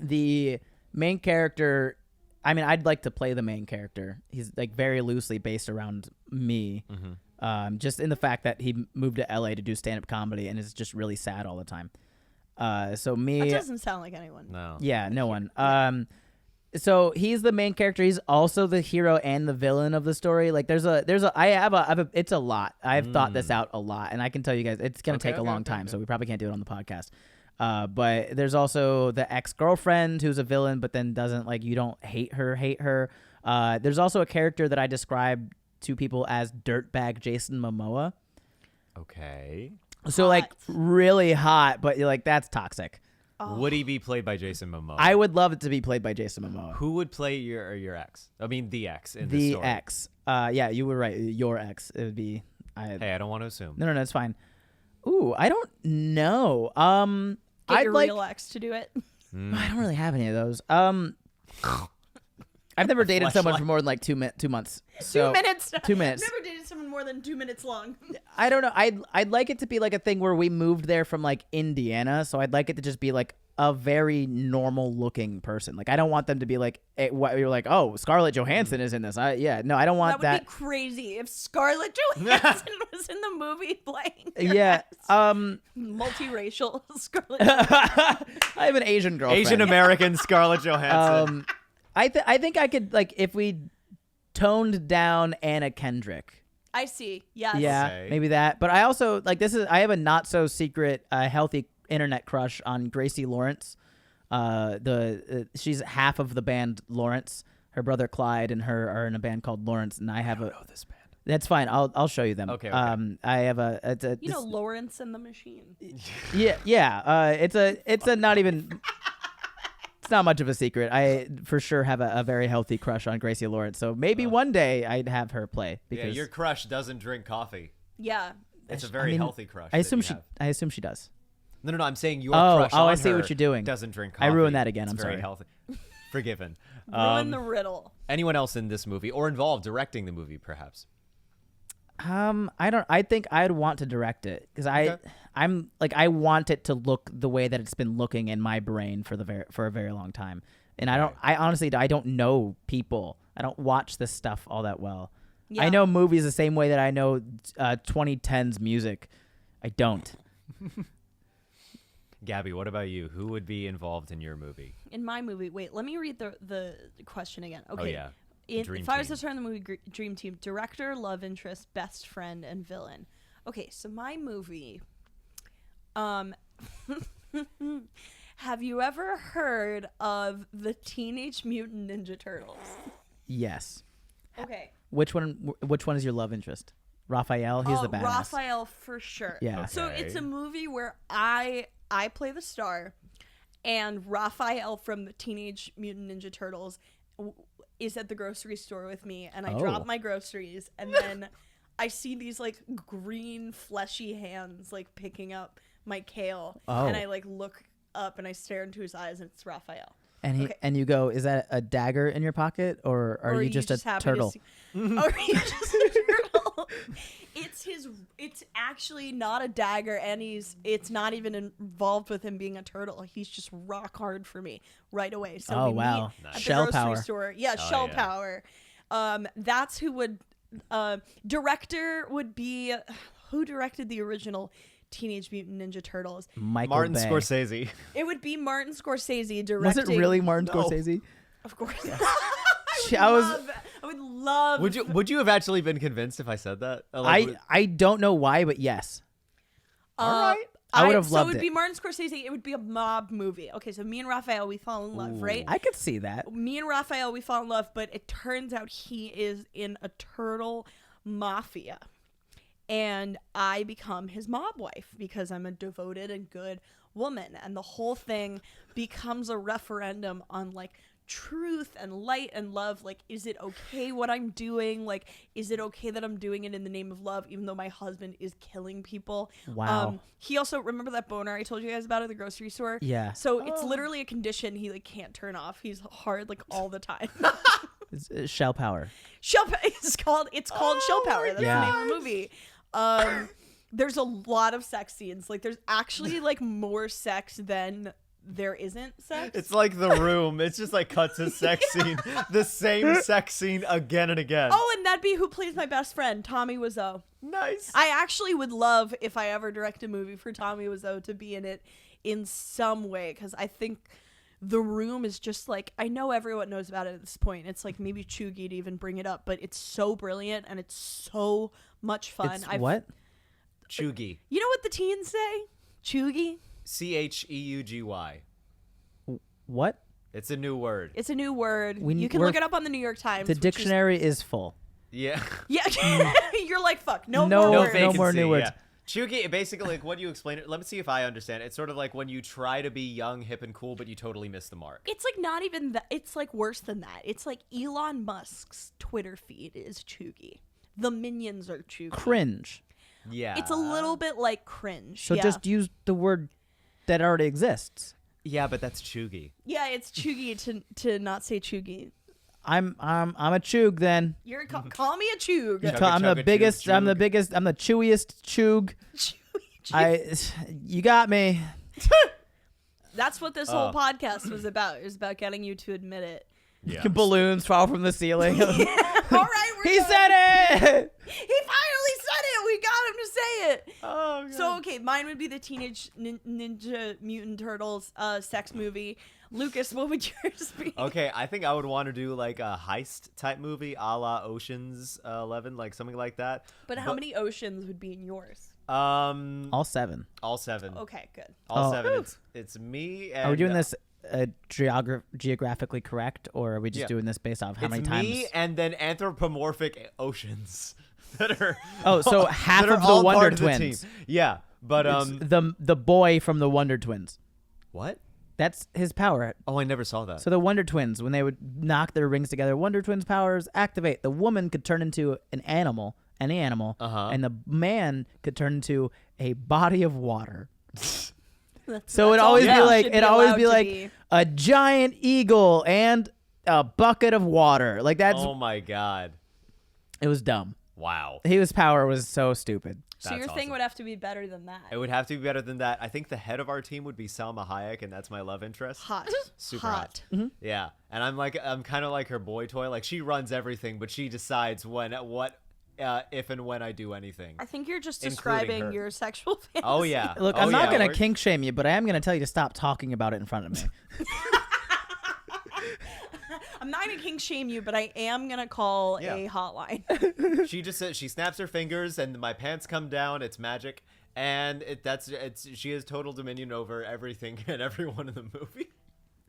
the main character, I mean, I'd like to play the main character. He's like very loosely based around me. Just in the fact that he moved to LA to do stand-up comedy and is just really sad all the time. So me, That doesn't sound like anyone. No. yeah, no one. So he's the main character. He's also the hero and the villain of the story. Like it's a lot. I've thought this out a lot, and I can tell you guys, it's gonna take a long time. So we probably can't do it on the podcast. But there's also the ex-girlfriend who's a villain, but then doesn't like you don't hate her. There's also a character that I describe to people as dirtbag Jason Momoa. Okay. So like really hot, but you're like that's toxic. Would he be played by Jason Momoa? I would love it to be played by Jason Momoa. Who would play your ex? I mean, the ex in The story. ex. Yeah, you were right. Your ex. It would be. Hey, I don't want to assume. No, it's fine. Ooh, I don't know. Get I'd your like. real ex to do it. I don't really have any of those. I've never dated someone for more than like 2 months. So 2 minutes. 2 minutes. Never dated someone more than 2 minutes long. I don't know. I'd like it to be like a thing where we moved there from like Indiana, so I'd like it to just be like a very normal looking person. Like I don't want them to be like what you're like. Oh, Scarlett Johansson is in this. I don't want That would be crazy if Scarlett Johansson was in the movie playing. her Yeah. ex. Multiracial Scarlett. I have an Asian girlfriend. Asian American Scarlett Johansson. I think I could like if we toned down Anna Kendrick. I see. Yes. Yeah, Okay. maybe that. But I also like I have a not so secret healthy internet crush on Gracie Lawrence. She's half of the band Lawrence. Her brother Clyde and her are in a band called Lawrence, and I have know this band. That's fine. I'll show you them. Okay. I have it's a Lawrence and the Machine. yeah. It's a not even. It's not much of a secret. I for sure have a very healthy crush on Gracie Lawrence. So maybe one day I'd have her play. Because your crush doesn't drink coffee. Yeah. It's a very healthy crush. I assume she does. No. I'm saying your crush on I see her what you're doing. doesn't drink coffee. I ruined that again. It's I'm very sorry. healthy. Forgiven. Ruin the riddle. Anyone else in this movie or involved directing the movie, perhaps? I think I'd want to direct it because I'm like I want it to look the way that it's been looking in my brain for a very long time. And I honestly don't know people. I don't watch this stuff all that well. Yeah. I know movies the same way that I know 2010s music. I don't. Gabby, what about you? Who would be involved in your movie? In my movie, wait, let me read the question again. Okay. Oh, yeah. If I was to turn the movie Dream Team, director, love interest, best friend, and villain. Okay, so my movie. Have you ever heard of the Teenage Mutant Ninja Turtles? Yes. Okay. Which one is your love interest? Raphael? He's the badass. Raphael for sure. Yeah. Okay. So it's a movie where I play the star, and Raphael from the Teenage Mutant Ninja Turtles is at the grocery store with me, and I drop my groceries, and then I see these like green fleshy hands like picking up my kale, and I like look up and I stare into his eyes, and it's Raphael. And and you go, is that a dagger in your pocket, or are you just a turtle? Or are you just a turtle? It's actually not a dagger, and it's not even involved with him being a turtle. He's just rock hard for me right away. So we meet at the grocery store. Yeah, shell power. That's who would director would be. Who directed the original Teenage Mutant Ninja Turtles? Martin Bay. Scorsese. It would be Martin Scorsese directing. Was it really Martin Scorsese? Of course. I would love. Would you have actually been convinced if I said that? I don't know why, but yes. All right. I would have loved it. So it would be it. Martin Scorsese. It would be a mob movie. Okay, so me and Raphael, we fall in love, right? I could see that. Me and Raphael, we fall in love, but it turns out he is in a turtle mafia. And I become his mob wife because I'm a devoted and good woman. And the whole thing becomes a referendum on like truth and light and love. Like, is it okay what I'm doing? Like, is it okay that I'm doing it in the name of love, even though my husband is killing people? Wow. He also, remember that boner I told you guys about at the grocery store? Yeah. So it's literally a condition he like can't turn off. He's hard like all the time. It's shell power. It's called Shell Power. That's the name of the movie. There's a lot of sex scenes. Like, there's actually like more sex than there isn't sex. It's like The Room. It's just like cut to sex scene, the same sex scene again and again. Oh, and that'd be who plays my best friend, Tommy Wiseau. Nice. I actually would love if I ever direct a movie for Tommy Wiseau to be in it in some way, because I think The Room is just like, I know everyone knows about it at this point. It's like maybe Chugi to even bring it up, but it's so brilliant and it's so much fun. It's what? Chugi. You know what the teens say? Chugi? CHEUGY. What? It's a new word. It's a new word. You can look it up on the New York Times. The dictionary is full. Yeah. Yeah. You're like, fuck. No No more words. no more new words. Yeah. Chugi, basically, like, what do you explain it? Let me see if I understand. It's sort of like when you try to be young, hip, and cool, but you totally miss the mark. It's like not even that. It's like worse than that. It's like Elon Musk's Twitter feed is Chugi. The minions are Chugi. Cringe. Yeah. It's a little bit like cringe. So just use the word that already exists. Yeah, but that's Chugi. Yeah, it's Chugi to not say Chugi. I'm a chug then. You're call me a chug. I'm the biggest. Chug. I'm the biggest. I'm the chewiest chug. You got me. That's what this whole podcast was about. It was about getting you to admit it. Yeah. Balloons fall from the ceiling. All right, He said it. He finally said it. We got him to say it. Oh, God. So, okay, mine would be the Teenage Ninja Mutant Turtles sex movie. Lucas, what would yours be? Okay, I think I would want to do like a heist type movie, a la Ocean's 11, like something like that. But how many oceans would be in yours? All seven. All seven. Okay, good. All seven. It's me. And, Are we doing this geographically correct, or are we just doing this based off how many times? It's me and then anthropomorphic oceans. that are so half that are of the all Wonder part of the Twins. team. Yeah, but It's the boy from the Wonder Twins. what? That's his power. Oh, I never saw that. So the Wonder Twins, when they would knock their rings together, Wonder Twins powers activate. The woman could turn into an animal, any animal, and the man could turn into a body of water. So it'd always be like a giant eagle and a bucket of water. Like that's. Oh my god. It was dumb. Wow. His power was so stupid. So your thing would have to be better than that. It would have to be better than that. I think the head of our team would be Salma Hayek, and that's my love interest. Hot. Super hot. Mm-hmm. Yeah, and I'm kind of like her boy toy. Like she runs everything, but she decides if and when I do anything. I think you're just describing your sexual fantasy. Oh yeah. Look, I'm not gonna kink shame you, but I am gonna tell you to stop talking about it in front of me. I'm not gonna kink shame you, but I am gonna call a hotline. She just says she snaps her fingers and my pants come down. It's magic, and she has total dominion over everything and everyone in the movie.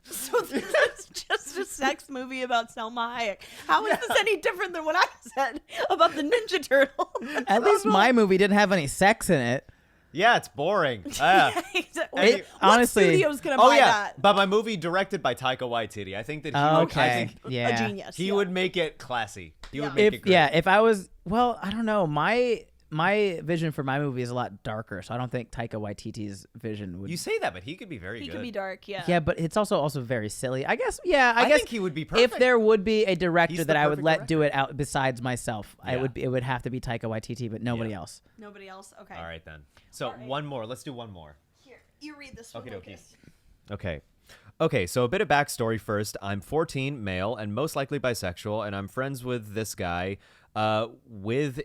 So this is just a sex movie about Salma Hayek. How is this any different than what I said about the Ninja Turtle? At least my movie didn't have any sex in it. Yeah, it's boring. What honestly, studio's gonna buy that? But my movie directed by Taika Waititi. I think that A genius. He would make it classy. He would If make it great. if I was I don't know. My vision for my movie is a lot darker, so I don't think Taika Waititi's vision would. You say that, but he could be very good. He could be dark, yeah. Yeah, but it's also very silly. I guess. Yeah, I guess think he would be perfect. If there would be a director He's that the I would perfect let director. do it out besides myself, Yeah. it would have to be Taika Waititi, but nobody else. Nobody else? Okay. All right then. So one more. Let's do one more. Here, you read this one. Okay, so a bit of backstory first. I'm 14, male, and most likely bisexual, and I'm friends with this guy, who is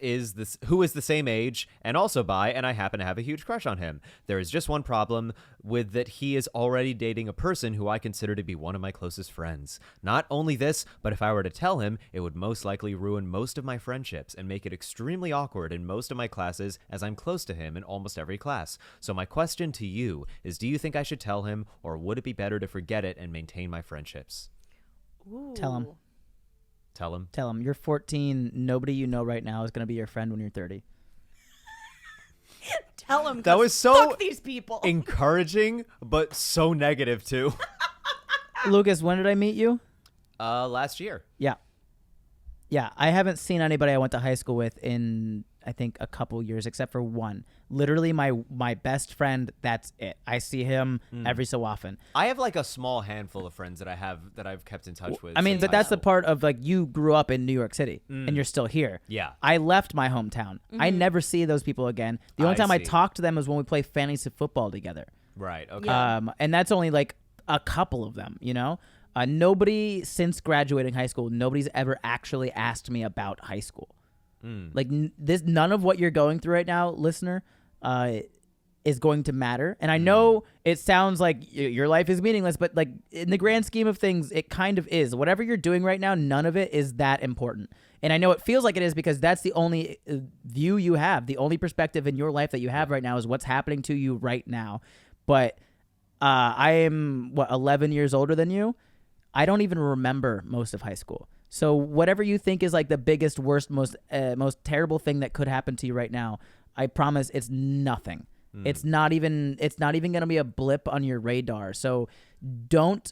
the same age and also bi, and I happen to have a huge crush on him. There is just one problem with that he is already dating a person who I consider to be one of my closest friends. Not only this, but if I were to tell him, it would most likely ruin most of my friendships and make it extremely awkward in most of my classes, as I'm close to him in almost every class. So my question to you is, do you think I should tell him, or would it be better to forget it and maintain my friendships? Ooh. Tell him. Tell him. You're 14. Nobody you know right now is gonna be your friend when you're 30. Tell him. That was so fuck these people. encouraging, but so negative too. Lucas, when did I meet you? Last year. Yeah, I haven't seen anybody I went to high school with in, I think, a couple years, except for one. Literally, my best friend, that's it. I see him every so often. I have like a small handful of friends that I've kept in touch with. I mean, since but that's high the school. part of, like, you grew up in New York City, and you're still here. Yeah. I left my hometown. I never see those people again. The only time I see. talk to them is when we play fantasy football together. Right. Okay. Yeah. And that's only, like, a couple of them, you know? Nobody since graduating high school, nobody's ever actually asked me about high school. Like none of what you're going through right now, listener, is going to matter. And I know it sounds like your life is meaningless, but like in the grand scheme of things, it kind of is. Whatever you're doing right now, none of it is that important. And I know it feels like it is because that's the only view you have. The only perspective in your life that you have right now is what's happening to you right now. But I am 11 years older than you. I don't even remember most of high school. So whatever you think is like the biggest, worst, most terrible thing that could happen to you right now, I promise it's nothing. It's not even going to be a blip on your radar. So don't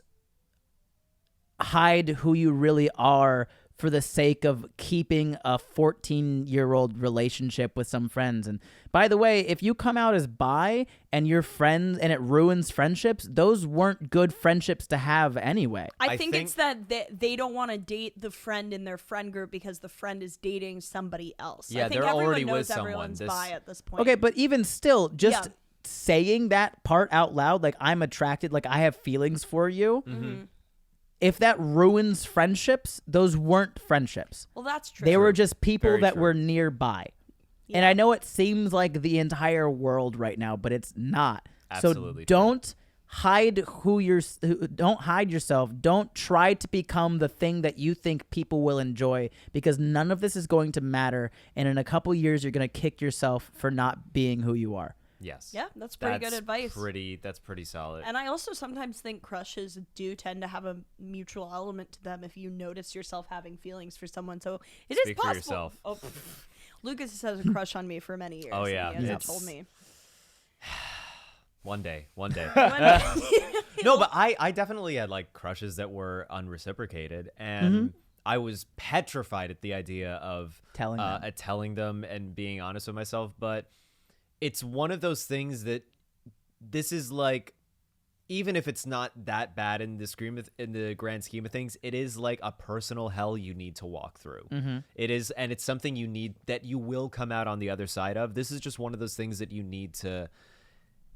hide who you really are for the sake of keeping a 14-year-old relationship with some friends. And by the way, if you come out as bi and you're friends and it ruins friendships, those weren't good friendships to have anyway. I think it's that they don't want to date the friend in their friend group because the friend is dating somebody else. Yeah, I think they're everyone already knows with someone. everyone's bi at this point. Okay, but even still, just Yeah. saying that part out loud, like I'm attracted, like I have feelings for you, if that ruins friendships, those weren't friendships. Well, that's true. They were just people Very that true. were nearby. And I know it seems like the entire world right now, but it's not. Absolutely So don't hide don't hide yourself. Don't try to become the thing that you think people will enjoy, because none of this is going to matter. And in a couple years, you're going to kick yourself for not being who you are. Yes. Yeah, that's pretty good advice. That's pretty solid. And I also sometimes think crushes do tend to have a mutual element to them if you notice yourself having feelings for someone. So it is Speak for possible. yourself. Oh, Lucas has a crush on me for many years. Oh, yeah. He has told me. One day. No, but I definitely had like crushes that were unreciprocated, and I was petrified at the idea of telling them and being honest with myself. But it's one of those things that this is like, even if it's not that bad in the grand scheme of things, it is like a personal hell you need to walk through. It is, and it's something you need that you will come out on the other side of. This is just one of those things that you need to.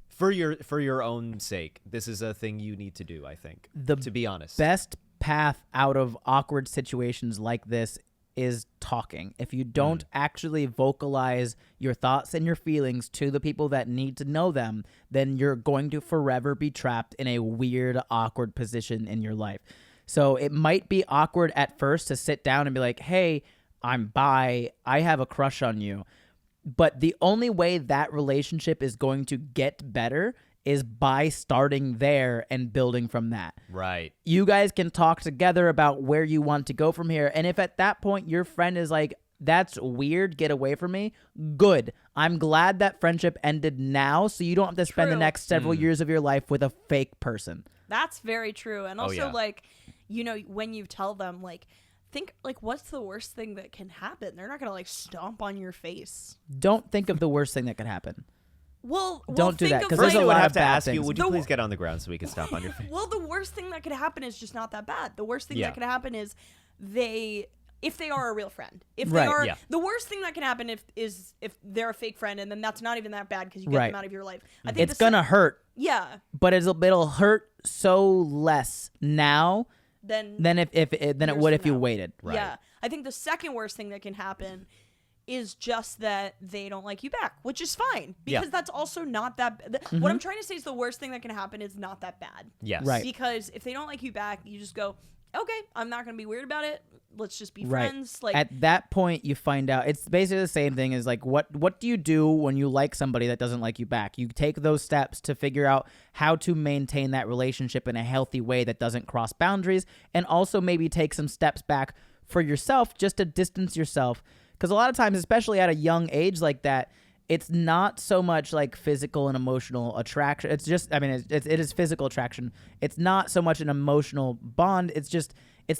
For your own sake, this is a thing you need to do, I think, to be honest. Best path out of awkward situations like this is talking. If you don't actually vocalize your thoughts and your feelings to the people that need to know them, then you're going to forever be trapped in a weird, awkward position in your life. So it might be awkward at first to sit down and be like, hey, I'm bi, I have a crush on you. But the only way that relationship is going to get better is by starting there and building from that. Right. You guys can talk together about where you want to go from here. And if at that point your friend is like, that's weird, get away from me, good. I'm glad that friendship ended now so you don't have to spend the next several years of your life with a fake person. That's very true. And also, like, you know, when you tell them, like, think, like, what's the worst thing that can happen? They're not going to, like, stomp on your face. Don't think of the worst thing that could happen. Well, don't do that, because First, there's a I would lot have of to bad ask you, things. would you please get on the ground so we can stomp on your face? Well, the worst thing that could happen is just not that bad. The worst thing that could happen is if they are a real friend. If they are, the worst thing that can happen is if they're a fake friend, and then that's not even that bad because you get them out of your life. I think it's gonna hurt. Yeah. But it'll hurt so less now than it would if you waited. Right. Yeah. I think the second worst thing that can happen is just that they don't like you back, which is fine because that's also not that. What I'm trying to say is the worst thing that can happen is not that bad. Yes. Right. Because if they don't like you back, you just go, okay, I'm not going to be weird about it. Let's just be friends. Like, at that point, you find out it's basically the same thing as like what do you do when you like somebody that doesn't like you back? You take those steps to figure out how to maintain that relationship in a healthy way that doesn't cross boundaries, and also maybe take some steps back for yourself just to distance yourself. Because a lot of times, especially at a young age like that, it's not so much like physical and emotional attraction. It's just, I mean, it is physical attraction. It's not so much an emotional bond. It's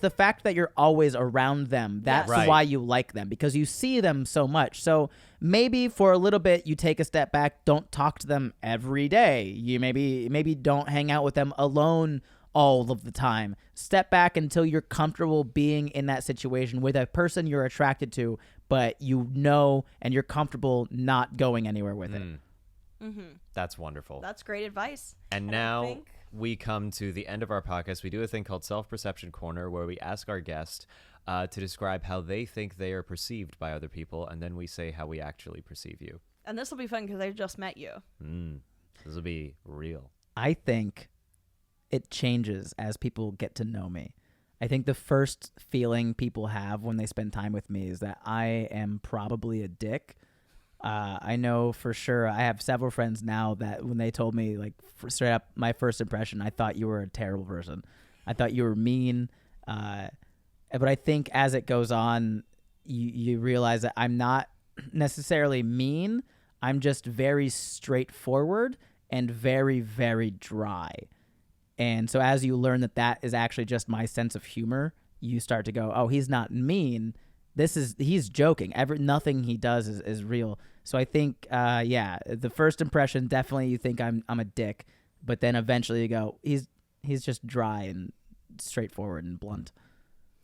the fact that you're always around them. That's why you like them, because you see them so much. So maybe for a little bit, you take a step back. Don't talk to them every day. You maybe don't hang out with them alone all of the time. Step back until you're comfortable being in that situation with a person you're attracted to, but you know and you're comfortable not going anywhere with it. That's wonderful. that's great advice. And I now think- we come to the end of our podcast. We do a thing called Self-Perception Corner, where we ask our guest to describe how they think they are perceived by other people, and then we say how we actually perceive you. And this will be fun because I just met you. This will be real. I think it changes as people get to know me. I think the first feeling people have when they spend time with me is that I am probably a dick. I know for sure. I have several friends now that when they told me, like, straight up, my first impression, I thought you were a terrible person. I thought you were mean. But I think as it goes on, you realize that I'm not necessarily mean. I'm just very straightforward and very, very dry. And so as you learn that is actually just my sense of humor, you start to go, oh, he's not mean. He's joking. Nothing he does is real. So I think, the first impression, definitely you think I'm a dick, but then eventually you go, he's just dry and straightforward and blunt.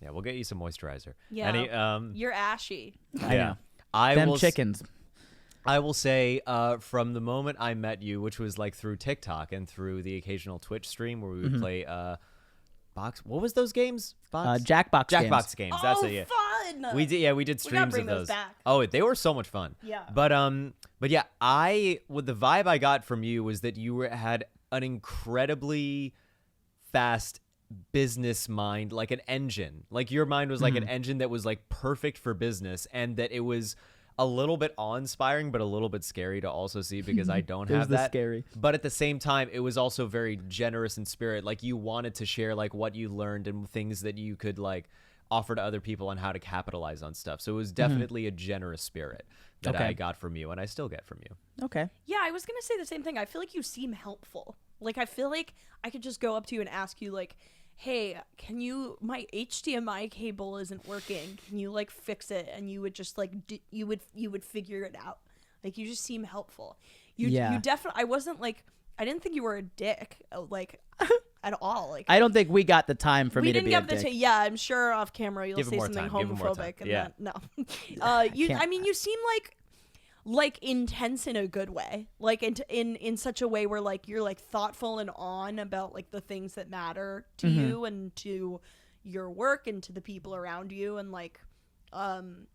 Yeah, we'll get you some moisturizer. Yeah, you're ashy. I know. Chickens. I will say, from the moment I met you, which was like through TikTok and through the occasional Twitch stream where we would play box. What was those games? Jackbox games. That's it. Yeah. Fun. We did streams of those. Back. Oh, they were so much fun. Yeah. But yeah, the vibe I got from you was that you had an incredibly fast business mind, like an engine. Like your mind was like an engine that was like perfect for business, and that it was a little bit awe-inspiring, but a little bit scary to also see because I don't have that. Scary. But at the same time, it was also very generous in spirit. Like you wanted to share like what you learned and things that you could like offer to other people on how to capitalize on stuff. So it was definitely a generous spirit that I got from you, and I still get from you. Okay. Yeah, I was gonna say the same thing. I feel like you seem helpful. Like, I feel like I could just go up to you and ask you, like, hey, my HDMI cable isn't working. Can you, like, fix it? And you would just, like, you would figure it out. Like, you just seem helpful. You definitely, I didn't think you were a dick, like, at all. Like, I don't think we got the time for me to be a dick. Yeah, I'm sure off camera you'll say something homophobic. And no. You seem like intense in a good way, like in such a way where like you're like thoughtful and on about like the things that matter to you and to your work and to the people around you, and like and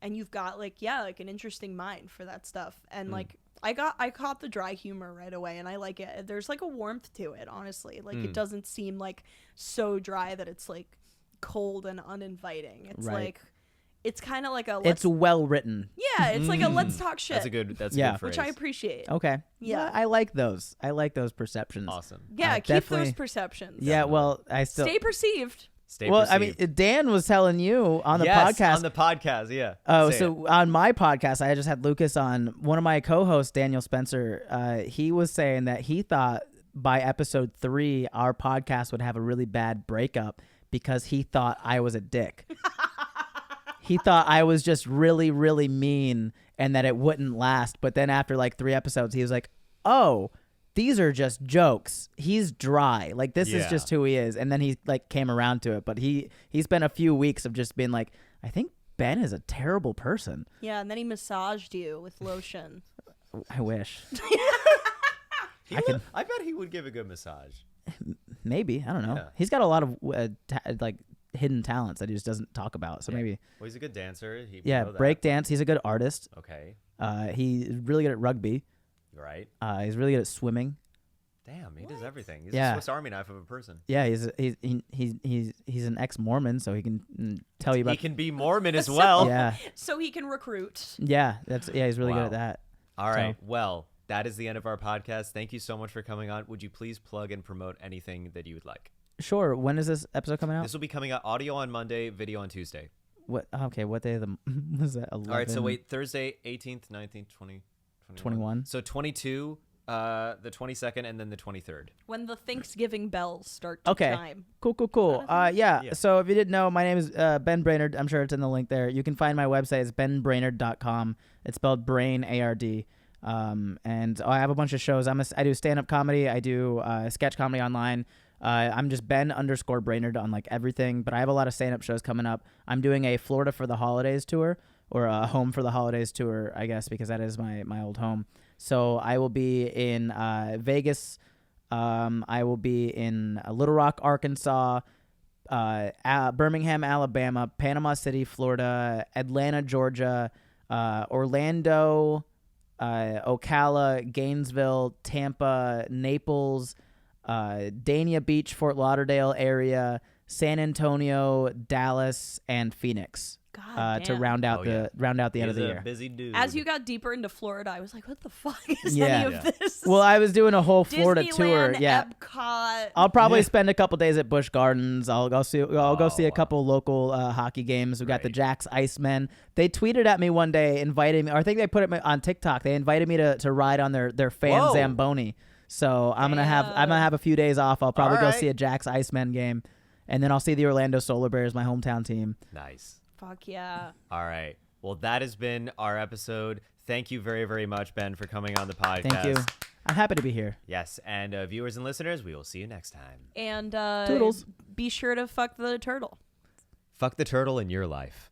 you've got like an interesting mind for that stuff, and like I caught the dry humor right away, and I like it. There's like a warmth to it, honestly. Like it doesn't seem like so dry that it's like cold and uninviting. It's like it's kind of like it's well written. Yeah, it's like a let's talk shit. That's a good phrase. Which I appreciate. Okay. Yeah. I like those. I like those perceptions. Awesome. Yeah, keep those perceptions. Yeah, well, I still stay perceived. Well, I mean, Dan was telling you on the podcast. On the podcast, yeah. Oh, so on my podcast, I just had Lukas on. One of my co-hosts, Daniel Spencer, he was saying that he thought by episode 3, our podcast would have a really bad breakup because he thought I was a dick. He thought I was just really, really mean and that it wouldn't last. But then after like 3 episodes, he was like, oh, these are just jokes. He's dry. Like, this is just who he is. And then he like came around to it. But he spent a few weeks of just being like, I think Ben is a terrible person. Yeah, and then he massaged you with lotion. I wish. I bet he would give a good massage. Maybe. I don't know. Yeah. He's got a lot of hidden talents that he just doesn't talk about. So maybe. Well, he's a good dancer. Break dance. He's a good artist. Okay. He's really good at rugby. Right. He's really good at swimming. Damn, he does everything. He's a Swiss Army knife of a person. Yeah, he's an ex-Mormon, so he can tell you about. He can be Mormon as well. Yeah. So he can recruit. Yeah, he's really good at that. All right. Well, that is the end of our podcast. Thank you so much for coming on. Would you please plug and promote anything that you would like? Sure. When is this episode coming out? This will be coming out audio on Monday, video on Tuesday. What? Okay. What day of the was that? 11? All right. So wait, Thursday, 18th, 19th, 20. 21. So 22, the 22nd, and then the 23rd. When the Thanksgiving bells start to chime. Cool. Yeah. So if you didn't know, my name is Ben Brainard. I'm sure it's in the link there. You can find my website. It's benbrainard.com. It's spelled Brain, A-R-D. And I have a bunch of shows. I do stand-up comedy. I do sketch comedy online. I'm just Ben_Brainard on like everything. But I have a lot of stand-up shows coming up. I'm doing a Florida for the Holidays tour. Or a Home for the Holidays tour, I guess, because that is my old home. So I will be in Vegas. I will be in Little Rock, Arkansas, Birmingham, Alabama, Panama City, Florida, Atlanta, Georgia, Orlando, Ocala, Gainesville, Tampa, Naples, Dania Beach, Fort Lauderdale area, San Antonio, Dallas, and Phoenix. To round out the end of the year. Busy dude. As you got deeper into Florida, I was like, "What the fuck is any of this?" Well, I was doing a whole Florida tour. Yeah, Epcot. I'll probably spend a couple days at Busch Gardens. I'll go see a couple local hockey games. We got the Jax Icemen. They tweeted at me one day, inviting me. Or I think they put it on TikTok. They invited me to ride on their fan Zamboni. So I'm gonna have a few days off. I'll probably go see a Jax Icemen game, and then I'll see the Orlando Solar Bears, my hometown team. Nice. Fuck yeah. All right. Well, that has been our episode. Thank you very, very much, Ben, for coming on the podcast. Thank you. I'm happy to be here. Yes. And viewers and listeners, we will see you next time. And Toodles. Be sure to fuck the turtle. Fuck the turtle in your life.